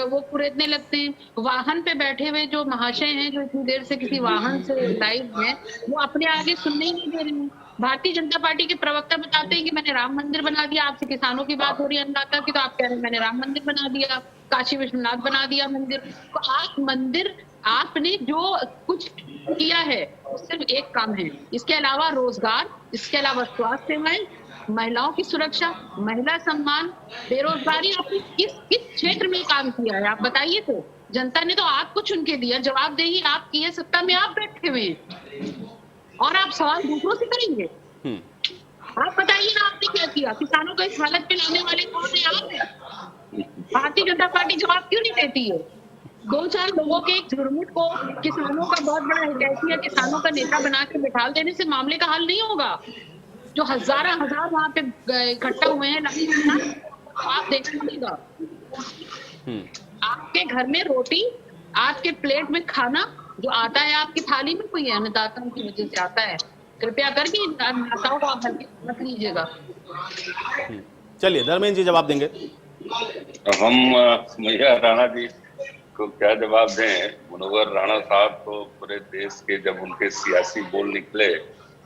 S6: वो कुरेदने लगते हैं। वाहन पे बैठे हुए जो महाशय हैं जो इतनी देर से किसी वाहन से लाइव हैं, वो अपने आगे सुनने ही नहीं दे रहे हैं। भारतीय जनता पार्टी के प्रवक्ता बताते हैं कि मैंने राम मंदिर बना दिया। आपसे किसानों की बात हो रही है अन्नदाता की, तो आप कह रहे हैं मैंने राम मंदिर बना दिया, काशी विश्वनाथ बना दिया मंदिर। तो आप मंदिर, आपने जो कुछ किया है सिर्फ एक काम है, इसके अलावा रोजगार, इसके अलावा स्वास्थ्य सेवाएं, महिलाओं की सुरक्षा, महिला सम्मान, बेरोजगारी, आपने किस किस क्षेत्र में काम किया है आप बताइए। तो जनता ने तो आपको चुन के दिया, जवाबदेही आप की है, सत्ता में आप बैठे हुए हैं और आप सवाल दूसरों से करेंगे। आप बताइए ना आपने क्या किया? किसानों को इस हालत पे लाने वाले कौन है? आप है। भारतीय जनता पार्टी जवाब क्यों नहीं देती है? 2-4 लोगों के एक झुरमुट को किसानों का बहुत बड़ा हितैषी या किसानों का नेता बना के बिठा देने से मामले का हल नहीं होगा। जो हजार वहां पे इकट्ठा हुए हैं, आप देखिएगा, आपके घर में रोटी, आपके प्लेट में खाना जो आता है आपकी थाली में, कोई अन्नदाताओं की वजह से आता है। कृपया करके अन्नदाताओं को आप हल्के मत लीजिएगा।
S1: चलिए धर्मेंद्र जी जवाब देंगे।
S8: हम सुमैया राणा जी को क्या जवाब दें? मुनव्वर राणा साहब तो पूरे देश के, जब उनके सियासी बोल निकले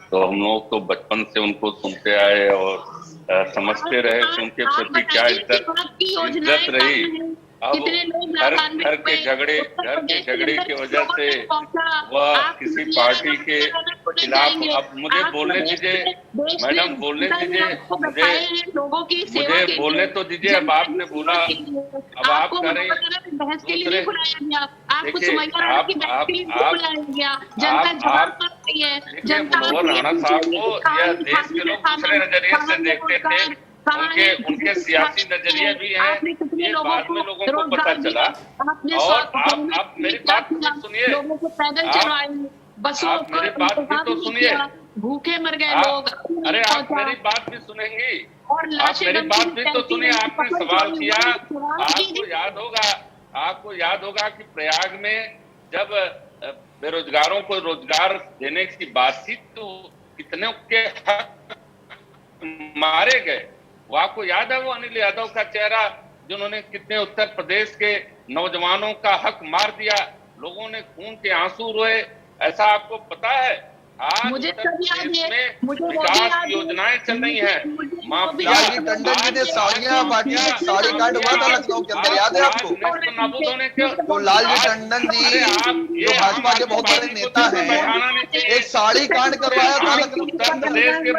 S8: तो हम लोग तो बचपन से उनको सुनते आए और समझते रहे कि उनके प्रति क्या इज्जत रही। अब घर के झगड़े की वजह से वह किसी पार्टी के खिलाफ, अब मुझे बोलने दीजिए मैडम, बोलने दीजिए, मुझे बोलने तो दीजिए। अब आपने बोला, अब आप करें मुनव्वर राणा साहब को यह देश के लोग दूसरे नजरिए से देखते थे उनके सियासी नजरिए भी हैं, ये बाद में लोगों को पता चला। और आप मेरी बात भी सुनिए,
S6: लोगों को पैदल चलवाए, बसों
S8: आप मेरी बात भी तो सुनिए,
S6: भूखे मर गए लोग।
S8: अरे आप मेरी बात भी सुनेंगी,
S6: और
S8: आप मेरी बात भी तो सुनिए। आपने सवाल किया, आपको याद होगा कि प्रयाग में जब बेरोजगारों को रोजगार देने की बात थी तो कितने के हक मारे गए, वो आपको याद है? वो अनिल यादव का चेहरा जिन्होंने कितने उत्तर प्रदेश के नौजवानों का हक मार दिया, लोगों ने खून के आंसू रोए, ऐसा आपको पता है? आज
S6: मुझे
S8: उत्तर प्रदेश में विकास योजनाएं चल रही हैं।
S10: लालजी टंडन जी ने साड़ियां बांटी, साड़ी कांड हुआ था लखनऊ के अंदर, याद है आपको? तो लालजी टंडन जी जो भाजपा के बहुत बड़े नेता हैं, एक साड़ी कांड करवाया था लखनऊ।
S8: उत्तर प्रदेश के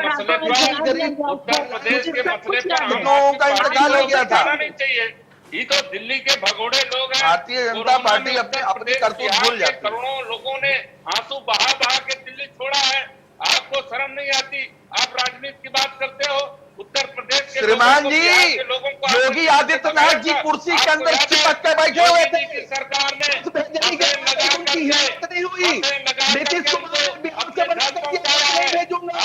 S8: मसले पर
S10: लोगों का इंतकाल हो गया था।
S8: नहीं चाहिए, ये तो दिल्ली के भगोड़े लोग हैं।
S10: भारतीय जनता पार्टी अपने करतूत भूल जाती है।
S8: करोड़ों लोगों ने आंसू बहा बहा के दिल्ली छोड़ा है, आपको शर्म नहीं आती? आप राजनीति की बात करते हो। उत्तर प्रदेश के
S10: श्रीमान जी, योगी आदित्यनाथ जी कुर्सी के अंदर चिपक के बैठे हुए थे,
S8: सरकार ने
S10: उनकी हिम्मत नहीं हुई। नीतीश कुमार बिहार से भेजूंगा,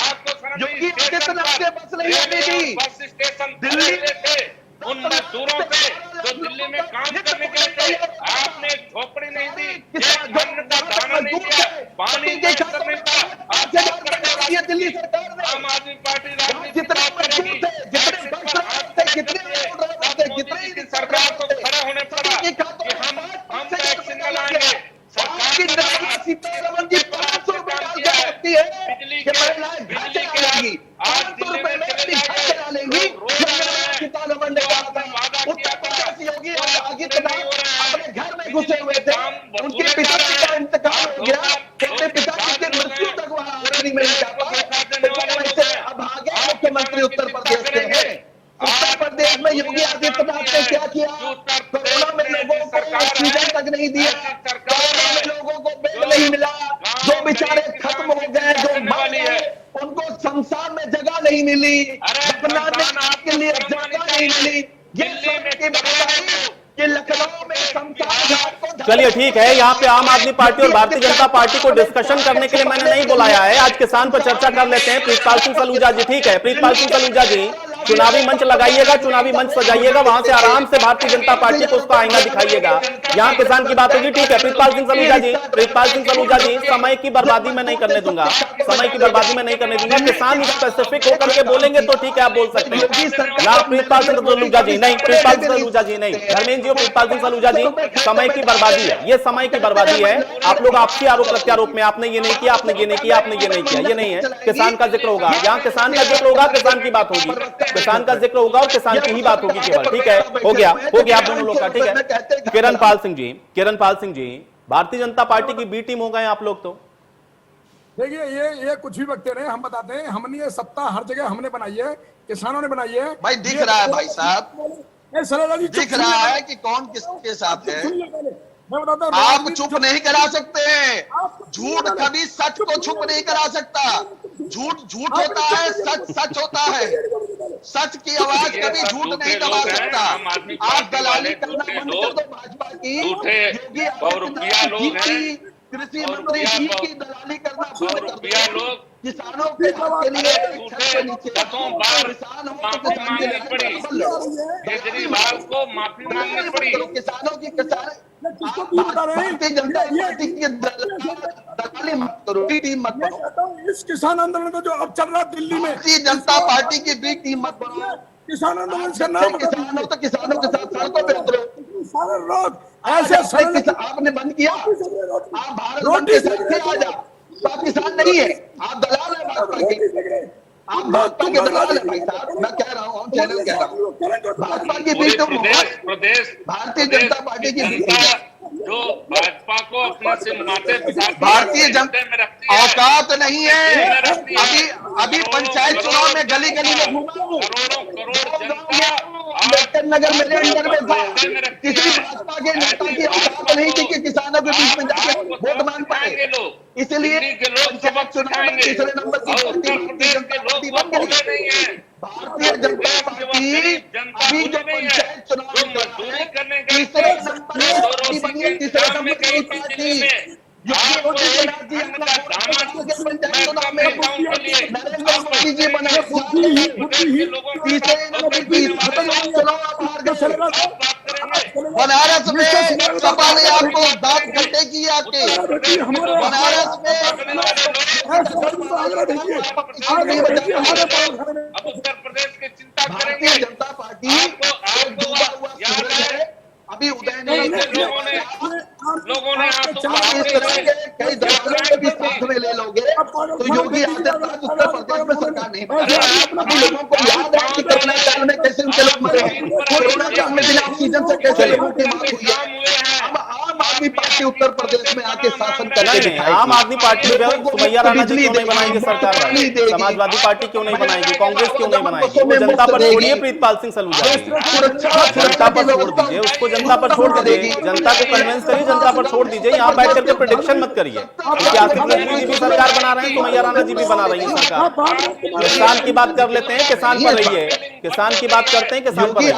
S10: योगी आदित्यनाथ से बस नहीं होने दी।
S8: बस स्टेशन दिल्ली थे उन मजदूरों से जो दिल्ली में काम करने गए थे, आपने झोपड़ी नहीं दी, एक अन्न का दाना नहीं दिया, पानी नहीं था। आप
S10: दिल्ली सरकार ने
S8: आम आदमी पार्टी राजनीति सरकार को खड़ा होने पड़ा कि हम वैक्सीन लाएंगे। सरकार की
S10: सीतारमन जी 500 रुपए डालती है,
S8: बिजली के आज दिल्ली में चले जाएंगे।
S10: सीतारमन ने कहा था उत्तर प्रदेश योगी आदित्यनाथ अपने घर में घुसे हुए थे, उनके पिताजी का इंतकाल हो गया, उनके पिताजी की मृत्यु तक वहां आखिरी में नहीं जाता। वैसे अब आगे मुख्यमंत्री उत्तर प्रदेश के हैं। उत्तर प्रदेश में योगी आदित्यनाथ ने क्या किया? कोरोना में लोगों को ऑक्सीजन तक नहीं दिया, कोरोना में लोगों को बेड नहीं मिला, जो बेचारे खत्म हो गए, जो मर गए, उनको शमशान में जगह नहीं मिली, दफनाने के लिए जगह नहीं मिली। ये की बात आई कि लखनऊ में शमशान घाट को।
S1: चलिए ठीक है, यहाँ पे आम आदमी पार्टी और भारतीय जनता पार्टी को डिस्कशन करने के लिए मैंने नहीं बुलाया है। आज किसान पर चर्चा कर लेते हैं। प्रीतपाल सिंह सलूजा जी, ठीक है, प्रीतपाल सिंह सलूजा जी चुनावी मंच लगाइएगा, चुनावी मंच सजाइएगा, वहां से आराम से भारतीय जनता पार्टी को उसका आईना दिखाइएगा। यहाँ किसान की बात होगी, ठीक है। प्रीतपाल सिंह सलूजा जी, प्रीतपाल सिंह सलूजा जी, समय की बर्बादी में नहीं करने दूंगा, समय की बर्बादी में नहीं करने दूंगा। किसान स्पेसिफिक होकर के बोलेंगे तो ठीक है, आप बोल सकते हैं ना। प्रीतपाल सिंह सलूजा जी नहीं, प्रीतपाल सिंह सलूजा जी नहीं, धर्मेंद्र जी, प्रीतपाल सिंह सलूजा जी, समय की बर्बादी है, ये समय की बर्बादी है। आप लोग आपसी आरोप प्रत्यारोप में आपने ये नहीं किया, आपने ये नहीं किया, आपने ये नहीं किया, ये नहीं है। किसान का जिक्र होगा, यहाँ किसान का जिक्र होगा, किसान की बात होगी, किसान का जिक्र होगा और किसान की ही बात होगी केवल, ठीक है। हो गया आप दोनों लोग का, ठीक है। किरणपाल सिंह जी, भारतीय जनता पार्टी की बी टीम हो गए आप लोग। तो
S9: देखिए ये कुछ भी वक्त नहीं, हम बताते हैं, हमने ये सत्ता हर जगह हमने बनाई है, किसानों ने बनाई है।
S10: भाई दिख रहा है भाई साहब, दिख रहा है कि कौन किसके साथ है।
S9: मैं बताता हूं,
S10: आप चुप नहीं करा सकते। झूठ कभी सच को चुप नहीं करा सकता। झूठ होता है, सच होता है। सच की आवाज कभी झूठ नहीं दबा सकता। आप दलाली करना बंद कर दो भाजपा की। योगी आदित्यनाथ जी की, कृषि मंत्री जी की दलाली करना बंद कर दो। किसानों के हक के लिए
S8: केजरीवाल को माफी मांगनी पड़ी।
S10: किसानों की भारतीय जनता पार्टी की दलाली मत करो, बी टीम मत करो।
S9: इस किसान आंदोलन को जो अब चल रहा है दिल्ली में,
S10: भारतीय जनता पार्टी की बी टीम मत बनाओ।
S9: किसान आंदोलन का नाम
S10: किसानों तो किसानों के साथ सड़कों पे उतरो।
S9: सारे लोग ऐसे
S10: आपने बंद किया, आप भारत बंद के साथ आ जाओ। आप किसान नहीं है, आप दलाल है भाजपा के, आप भाजपा के दलाल है भाई साहब। मैं कह रहा हूँ, चैनल कह रहा हूँ, भाजपा की B team, Bharatiya Janata party की बी टीम
S8: जो भाजपा को अपने से माथे
S10: भारतीय जनता में औकात नहीं है। अभी पंचायत चुनाव में गली गली में घूमा हूँ, अम्बेडकर नगर मेरे अंदर में था। किसी भाजपा के नेता की औकात नहीं थी कि किसानों के बीच में जाके वोट मांग पाए। इसलिए पंचायत चुनाव में तीसरे नंबर की पार्टी भारतीय जनता पार्टी अभी जो पंचायत चुनाव तीसरे नंबर पार्टी बनी है, तीसरे नंबर की पार्टी योगी आदित्यनाथ जी पंचायत चुनाव में नरेंद्र मोदी जी बने तीसरे नंबर की चुनाव आप हार गए। बनारस में सपा ने आपको दांत खट्टे किए आपके, बनारस में
S8: अब उत्तर प्रदेश की चिंता करेंगे।
S10: भारतीय जनता पार्टी डूबा हुआ सूरज है, अभी उदय नहीं
S8: लोगों ने
S10: आप इस तरह के कई दलालों को भी साथ में ले लोगे तो योगी आदित्यनाथ उत्तर प्रदेश में सरकार नहीं बनेगी। अभी लोगों को याद है कि कोरोना काल में कैसे उनके लोग मरे, कोरोना काल में बिना ऑक्सीजन से कैसे लोगों की मौत हुई है। अब आम आदमी पार्टी उत्तर प्रदेश में आके शासन करके दिखाएगी।
S1: आम आदमी पार्टी सुमैया राणा जी क्यों नहीं बनाएंगे सरकार? समाजवादी पार्टी क्यों नहीं बनाएगी? कांग्रेस क्यों नहीं बनाएगी? वो जनता पर छोड़िए प्रीतपाल सिंह सलूजा, जनता पर छोड़ दीजिए, उसको जनता पर छोड़ दीजिए, जनता को कन्विंस करिए, जनता पर छोड़ दीजिए। यहाँ बैठ करके प्रेडिक्शन मत करिए कि आसिफ नकवी जी भी सरकार बना रहे हैं, सुमैया राणा जी भी बना रही है सरकार। किसान की बात कर लेते हैं, किसान पर रहिए, किसान की बात करते हैं, किसान पर रहिए,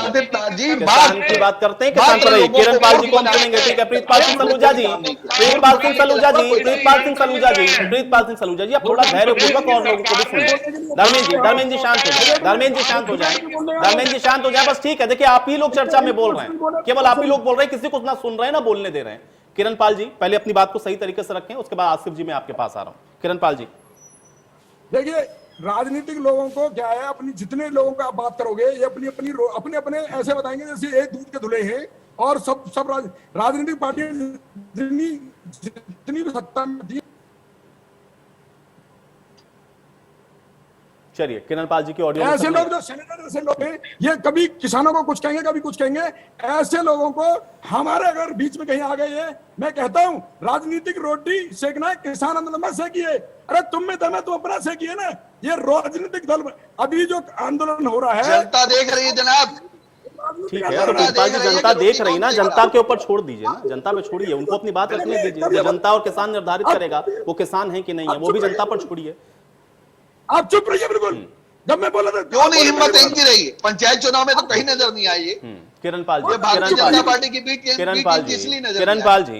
S1: किसान की बात करते हैं, किसान पर रहिए। किरण पाल जी को हम सुनेंगे, ठीक है? प्रीतपाल सिंह सलूजा जी, प्रीतपाल सिंह सलूजा जी, प्रीतपाल सिंह सलूजा जी, प्रीतपाल सिंह सलूजा जी, आप थोड़ा धैर्यपूर्वक और लोगों को भी सुनिए। धर्मेंद्र जी शांत हो जाए, धर्मेंद्र जी शांत हो जाए, धर्मेंद्र जी शांत हो जाए, बस ठीक है। देखिए आप ही लोग चर्चा में बोल रहे हैं, केवल आप ही लोग बोल रहे हैं, किसी को ना सुन रहे हैं ना बोलने दे रहे हैं। किरण पाल जी पहले अपनी बात को सही तरीके से रखें, उसके बाद आसिफ जी मैं आपके पास आ रहा हूं। किरण पाल जी
S9: देखिए, राजनीतिक लोगों को क्या है, अपनी जितने लोगों का आप बात करोगे ये अपने अपने ऐसे बताएंगे जैसे एक दूध के धुले हैं और सब राजनीतिक पार्टियां जितनी भी सत्ता में थी।
S1: चलिए किरण पाल जी की ऑडियो
S9: ऐसे लोग जो सेनेटर ऐसे लोग हैं, ये कभी किसानों को कुछ कहेंगे, कभी कुछ कहेंगे। ऐसे लोगों को हमारे अगर बीच में कहीं आ गए हैं, मैं कहता हूं राजनीतिक रोटी सेकना है, किसान आंदोलन में सेकिए। अरे तुम में दम है, तुम अपना सेकिए ना। ये राजनीतिक दल अभी जो आंदोलन हो रहा है,
S10: जनता देख रही है जनाब।
S1: ठीक है, तो प्रीतपाल जी जनता देख रही ना, जनता के ऊपर छोड़ दीजिए ना, जनता पे छोड़िए, उनको अपनी बात रखने दीजिए। जनता और किसान निर्धारित करेगा वो किसान है कि नहीं है, वो भी जनता पर छोड़िए।
S9: आप चुप रहिए बिल्कुल। जब मैं बोला था
S10: क्यों नहीं हिम्मत इनकी रही? पंचायत चुनाव में तो कहीं नजर नहीं आई।
S1: किरण पाल जी,
S10: भारतीय जनता पार्टी की बीट
S1: किरण पाल जी,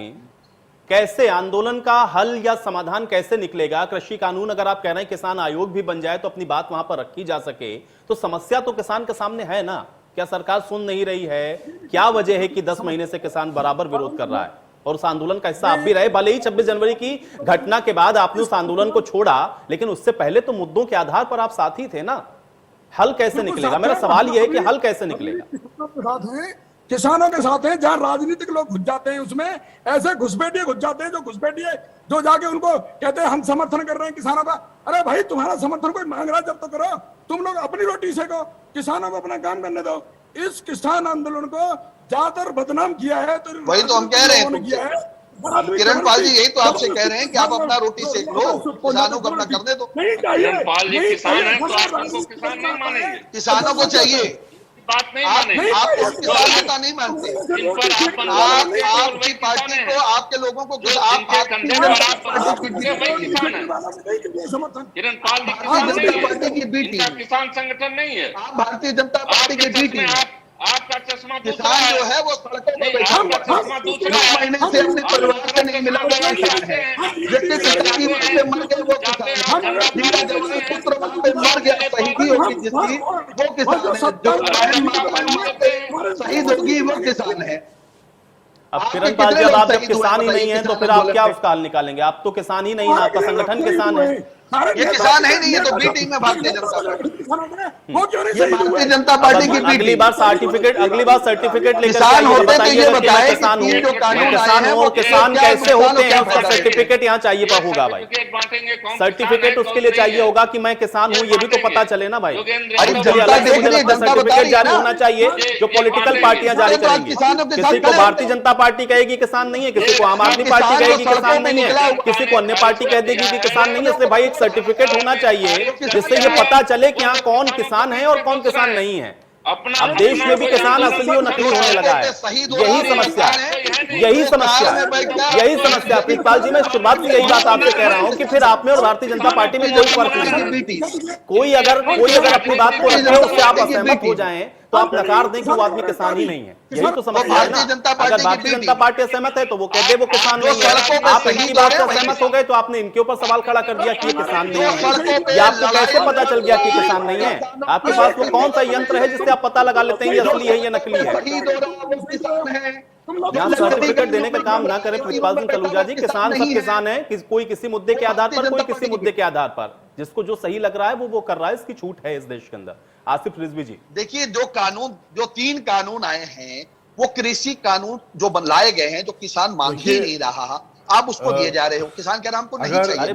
S1: कैसे आंदोलन का हल या समाधान कैसे निकलेगा? कृषि कानून अगर आप कह रहे हैं किसान आयोग भी बन जाए तो अपनी बात वहां पर रखी जा सके, तो समस्या तो किसान के सामने है ना। क्या सरकार सुन नहीं रही है? क्या वजह है कि 10 महीने से किसान बराबर विरोध कर रहा है और उस आंदोलन का हिस्सा आप भी रहे? भले ही 26 जनवरी की घटना के बाद आपने उस आंदोलन को छोड़ा, लेकिन उससे पहले तो मुद्दों के आधार पर आप साथी थे ना। हल कैसे निकलेगा? मेरा सवाल यह है कि हल कैसे निकलेगा?
S9: किसानों के साथ हैं, जहां राजनीतिक लोग घुस जाते हैं उसमें ऐसे घुसपैठिए घुस जाते हैं, जो घुसपैठिए जो जाके उनको कहते हैं हम समर्थन कर रहे हैं किसानों का। अरे भाई, तुम्हारा समर्थन कोई मांग रहा है जब तो करो, तुम लोग अपनी रोटी सेको, किसानों को अपना काम करने दो। इस किसान आंदोलन को ज्यादातर बदनाम किया है, तो
S10: वही तो हम कह रहे हैं। किरण पाल जी यही तो आपसे कह रहे हैं कि आप अपना रोटी सेक लो, किसानों को अपना करने दो।
S8: किरण पाल जी किसान है तो आप उनको किसान नहीं मानेंगे?
S10: किसानों को चाहिए
S8: बात नहीं मानेंगे
S10: आप किसानता नहीं मानते। आपकी पार्टी को, आपके लोगों को
S8: किरण पाल जी
S10: पार्टी की बी टीम
S8: किसान संगठन नहीं है।
S10: आप भारतीय जनता पार्टी की बी टीम।
S8: आपका चश्मा
S10: किसान जो है वो सड़कों पर बैठा हुआ था, 9 महीने से अपने परिवार से नहीं मिला हुआ किसान है। जिसके पिताजी वहां पे मर गए वो किसान है, जिनका जवान पुत्र वहां पे मर गया, शहीदी होगी जिसकी, वो किसान है। जो शहीद होगी वो किसान है।
S1: अब किरण पाल जी, अब आप जब किसान ही नहीं है तो फिर आप क्या उसका हल निकालेंगे? आप तो किसान ही नहीं है, आपका संगठन किसान है।
S10: ये किसान है नहीं, ये तो बी टीम है भारतीय जनता पार्टी। ये भारतीय जनता पार्टी की
S1: अगली बार सर्टिफिकेट लेकर
S10: किसान होते तो ये बताए
S1: किसान हूँ और किसान कैसे होते हैं, उसका सर्टिफिकेट यहाँ चाहिए होगा भाई। सर्टिफिकेट उसके लिए चाहिए होगा कि मैं किसान हूँ, ये भी तो पता चले ना भाई। सर्टिफिकेट जारी होना चाहिए जो पॉलिटिकल पार्टियां जारी करेंगी। किसी को भारतीय जनता पार्टी कहेगी किसान नहीं है, किसी को आम आदमी पार्टी कहेगी किसान नहीं है, किसी को अन्य पार्टी कह देगी कि किसान नहीं है। इसलिए भाई एक सर्टिफिकेट होना चाहिए जिससे ये पता चले कि यहाँ कौन किसान है और कौन किसान नहीं है। अब देश में भी किसान असली और नकली होने लगा है। यही समस्या प्रीतपाल जी, मैं शुरुआत से यही बात आपसे कह रहा हूं कि फिर आप में और भारतीय जनता पार्टी में कोई फर्क नहीं है। कोई अगर अपनी बात को रखे, उससे आप असहमत हो जाएं तो आप नकार दें कि वो आदमी किसान ही नहीं है। यही तो समस्या है ना। अगर भारतीय जनता पार्टी सहमत है तो वो कह दे वो किसान नहीं है। आप इनकी बात से सहमत हो गए तो आपने इनके ऊपर सवाल खड़ा कर दिया कि ये किसान नहीं है। ये आपको कैसे पता चल गया कि किसान नहीं है? आपके पास वो कौन सा यंत्र है जिससे आप पता लगा लेते हैं ये असली है या नकली है? यहाँ सर्टिफिकेट देने का काम ना करें प्रितपाल सिंह सलूजा जी। किसान सब किसान है, कोई किसी मुद्दे के आधार पर, कोई किसी मुद्दे के आधार पर, जिसको जो सही लग रहा है वो कर रहा है। इसकी छूट है इस देश के अंदर। आसिफ रिजवी जी,
S10: देखिए जो 3 कानून आए हैं वो कृषि कानून जो लाए गए हैं, जो किसान मांग ही नहीं रहा, आप उसको दिए जा रहे हो। किसान कह रहा हमको नहीं चाहिए।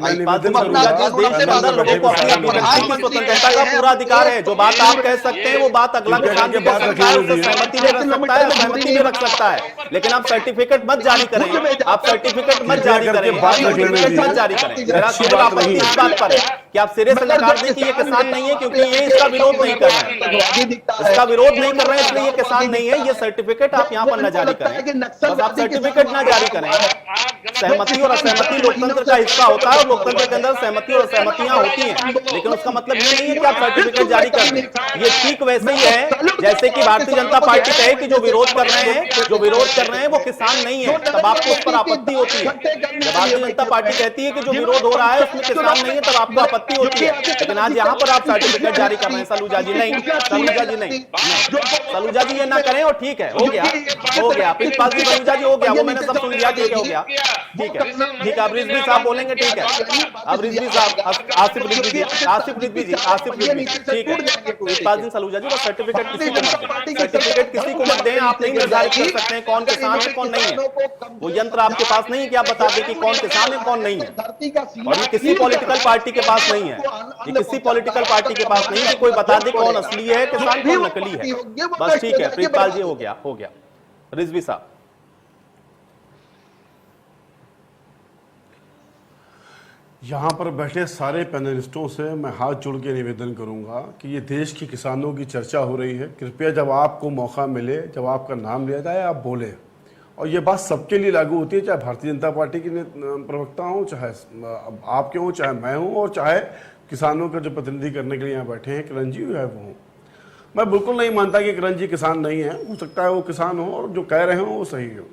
S1: स्वतंत्रता का पूरा अधिकार है। जो बात आप कह सकते हैं वो बात अगला किसान जो कह सकता है उससे सहमति में रख सकता है, सहमति में रख सकता है। लेकिन आप सर्टिफिकेट मत जारी करें, आप सर्टिफिकेट मट जारी करें, मत जारी करें। मेरा केवल आपत्ति इस बात पर है कि आप सिरे से नकार दें कि ये किसान नहीं है, क्योंकि ये इसका विरोध नहीं कर रहे हैं, इसका विरोध नहीं कर रहे हैं, इसलिए ये किसान नहीं है। ये सर्टिफिकेट आप यहाँ पर न जारी करें, बस आप सर्टिफिकेट ना जारी करें। सहमति और असहमति लोकतंत्र का हिस्सा होता है और लोकतंत्र के अंदर सहमति और असहमतियां होती हैं, लेकिन उसका मतलब ये नहीं है कि आप सर्टिफिकेट जारी कर दें। ये ठीक वैसे ही है जैसे कि भारतीय जनता पार्टी कहे कि जो विरोध कर रहे हैं वो किसान नहीं है, तब आपको उस पर आपत्ति होती है। जब भारतीय जनता पार्टी कहती है कि जो विरोध हो रहा है उसमें किसान नहीं है, तब आपको आपत्ति होती है। लेकिन आज यहाँ पर आप सर्टिफिकेट जारी कर रहे हैं। सलूजा जी नहीं, सलूजा जी नहीं, सलूजा जी ये ना करें और ठीक है, हो गया प्रितपाल सिंह सलूजा जी, हो गया, वो मैंने सब सुन लिया, ठीक है, हो गया, ठीक है, ठीक है। अब रिजवी साहब बोलेंगे, ठीक है। अब रिजवी साहब, आसिफ रिजवी जी, ठीक है। प्रितपाल सिंह सलूजा जी, वो सर्टिफिकेट किसी को मत दें, आप नहीं निर्धारित कर सकते हैं कौन किसान है कौन नहीं है। वो यंत्र आपके पास नहीं है कि आप बता दें कि कौन किसान है कौन नहीं है। और ये किसी पॉलिटिकल पार्टी के पास नहीं है, ये किसी पॉलिटिकल पार्टी के पास नहीं है कि कोई बता दे कौन असली है किसान कौन नकली है। बस ठीक है प्रितपाल जी, हो गया। रिजवी साहब,
S7: यहाँ पर बैठे सारे पैनलिस्टों से मैं हाथ जोड़ के निवेदन करूँगा कि ये देश के किसानों की चर्चा हो रही है। कृपया जब आपको मौका मिले, जब आपका नाम लिया जाए, आप बोलें। और ये बात सबके लिए लागू होती है, चाहे भारतीय जनता पार्टी के प्रवक्ता हों, चाहे आपके हों, चाहे मैं हूँ, और चाहे किसानों का जो प्रतिनिधि करने के लिए यहाँ बैठे हैं किरण जी है वो हों। मैं बिल्कुल नहीं मानता कि किरण जी किसान नहीं है, हो सकता है वो किसान हो और जो कह रहे हो वो सही हो,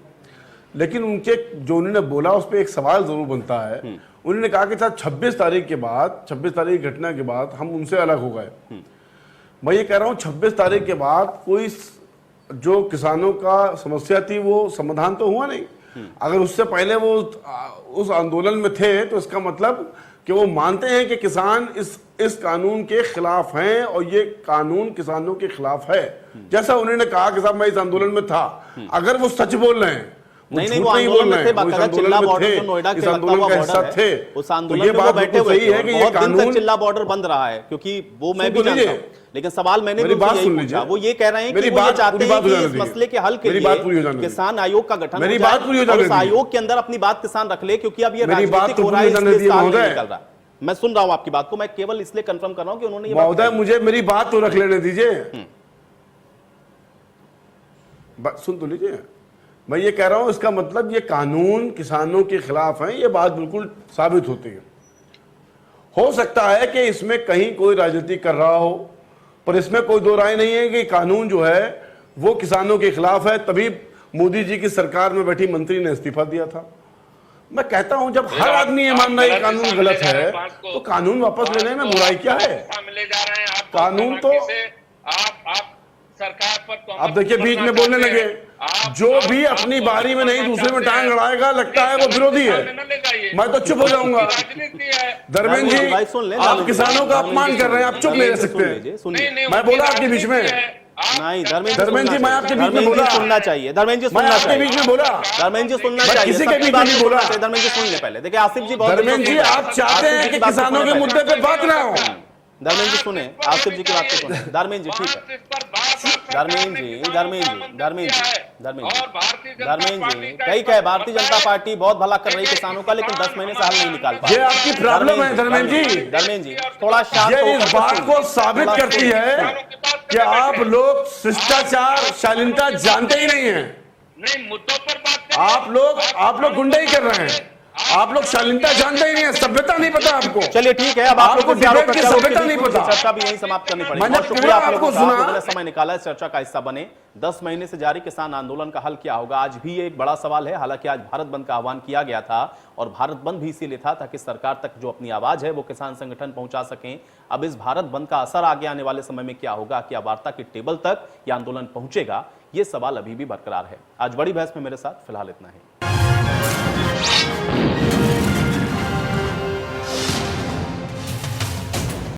S7: लेकिन उनके जो उन्होंने बोला उस पर एक सवाल जरूर बनता है। उन्होंने कहा कि 26 तारीख के बाद, 26 तारीख घटना के बाद हम उनसे अलग हो गए। मैं ये कह रहा हूँ 26 तारीख के बाद कोई जो किसानों का समस्या थी वो समाधान तो हुआ नहीं। अगर उससे पहले वो उस आंदोलन में थे तो इसका मतलब कि वो मानते हैं कि किसान इस कानून के खिलाफ हैं और ये कानून किसानों के खिलाफ है। जैसा उन्होंने कहा कि साहब मैं इस आंदोलन में था, अगर वो सच बोल रहे हैं,
S1: नहीं वो आंदोलन में थे, बाकायदा चिल्ला बॉर्डर जो नोएडा के लगता हुआ बॉर्डर है, उस आंदोलन में वो बैठे हुए थे। बहुत दिन तक चिल्ला बॉर्डर बंद रहा है, क्योंकि वो मैं भी जानता हूं, लेकिन सवाल मैंने भी यही पूछा। वो ये कह रहे हैं कि वो ये चाहते हैं कि इस मसले के हल के लिए किसान आयोग का गठन हो जाए और उस आयोग के अंदर अपनी बात किसान रख ले, क्योंकि अब ये राजनीतिक हो रहा है, इसलिए साल नहीं निकल रहा है। मैं सुन रहा हूं आपकी बात को, मैं केवल इसलिए कंफर्म कर रहा हूं कि उन्होंने ये
S7: महोदय मुझे मेरी बात तो रख लेने दीजिए, सुन तो लीजिए। मैं ये कह रहा हूं इसका मतलब ये कानून किसानों के खिलाफ है, ये बात बिल्कुल साबित होती है। हो सकता है कि इसमें कहीं कोई राजनीति कर रहा हो, पर इसमें कोई दो राय नहीं है कि कानून जो है वो किसानों के खिलाफ है। तभी मोदी जी की सरकार में बैठी मंत्री ने इस्तीफा दिया था। मैं कहता हूं जब हर आदमी ये मानना है कानून गलत है तो कानून वापस लेने में बुराई क्या है? कानून तो
S5: सरकार पर तो
S7: आप देखिए बीच में बोलने लगे, जो भी अपनी बारी में नहीं दूसरे में टांग अड़ाएगा लगता है वो विरोधी है। मैं तो चुप हो जाऊंगा। धर्मेंद्र जी आप किसानों का अपमान कर रहे हैं, आप चुप नहीं रह सकते। मैं बोला आपके बीच में
S1: नहीं,
S7: धर्मेंद्र जी मैं आपके बीच में बोला,
S1: सुनना चाहिए धर्मेंद्र जी, सुनना चाहिए
S7: बीच में बोला,
S1: धर्मेंद्र जी सुनना चाहिए,
S7: किसी के बीच में नहीं बोला।
S1: धर्मेंद्र जी सुन ले पहले। देखिए आसिफ जी,
S7: धर्मेंद्र जी आप चाहते हैं कि किसानों के मुद्दे पे बात ना हो।
S1: धर्मेंद्र जी सुने, आसिफ जी की बात को सुने। धर्मेंद्र जी ठीक है, धर्मेंद्र जी कई कहे भारतीय जनता पार्टी बहुत भला कर रही है किसानों का, लेकिन 10 महीने से हल नहीं निकाल पा।
S7: ये आपकी प्रॉब्लम है धर्मेंद्र जी,
S1: थोड़ा शांत
S7: ये इस बात को साबित करती है कि आप लोग शिष्टाचार शालीनता जानते ही नहीं है।
S5: नहीं, मुद्दों पर बात
S7: आप लोग गुंडाई कर रहे हैं। आप लोग शालीनता जानते ही नहीं है, सभ्यता नहीं पता आपको।
S1: चलिए ठीक है, अब आप लोगों
S7: आपको डिबेट की सभ्यता नहीं पता।
S1: चर्चा भी यहीं समाप्त करनी पड़ेगी।
S7: मैंने
S1: बहुत शुक्रिया आप लोगों का,
S7: सुना।
S1: लोगों ने समय निकाला इस चर्चा का हिस्सा बने। 10 महीने से जारी किसान आंदोलन का हल क्या होगा, आज भी एक बड़ा सवाल है। हालांकि आज भारत बंद का आह्वान किया गया था और भारत बंद भी इसीलिए था ताकि सरकार तक जो अपनी आवाज है वो किसान संगठन पहुंचा सकें। अब इस भारत बंद का असर आगे आने वाले समय में क्या होगा, क्या वार्ता की टेबल तक यह आंदोलन पहुंचेगा, ये सवाल अभी भी बरकरार है। आज बड़ी बहस में मेरे साथ फिलहाल इतना ही।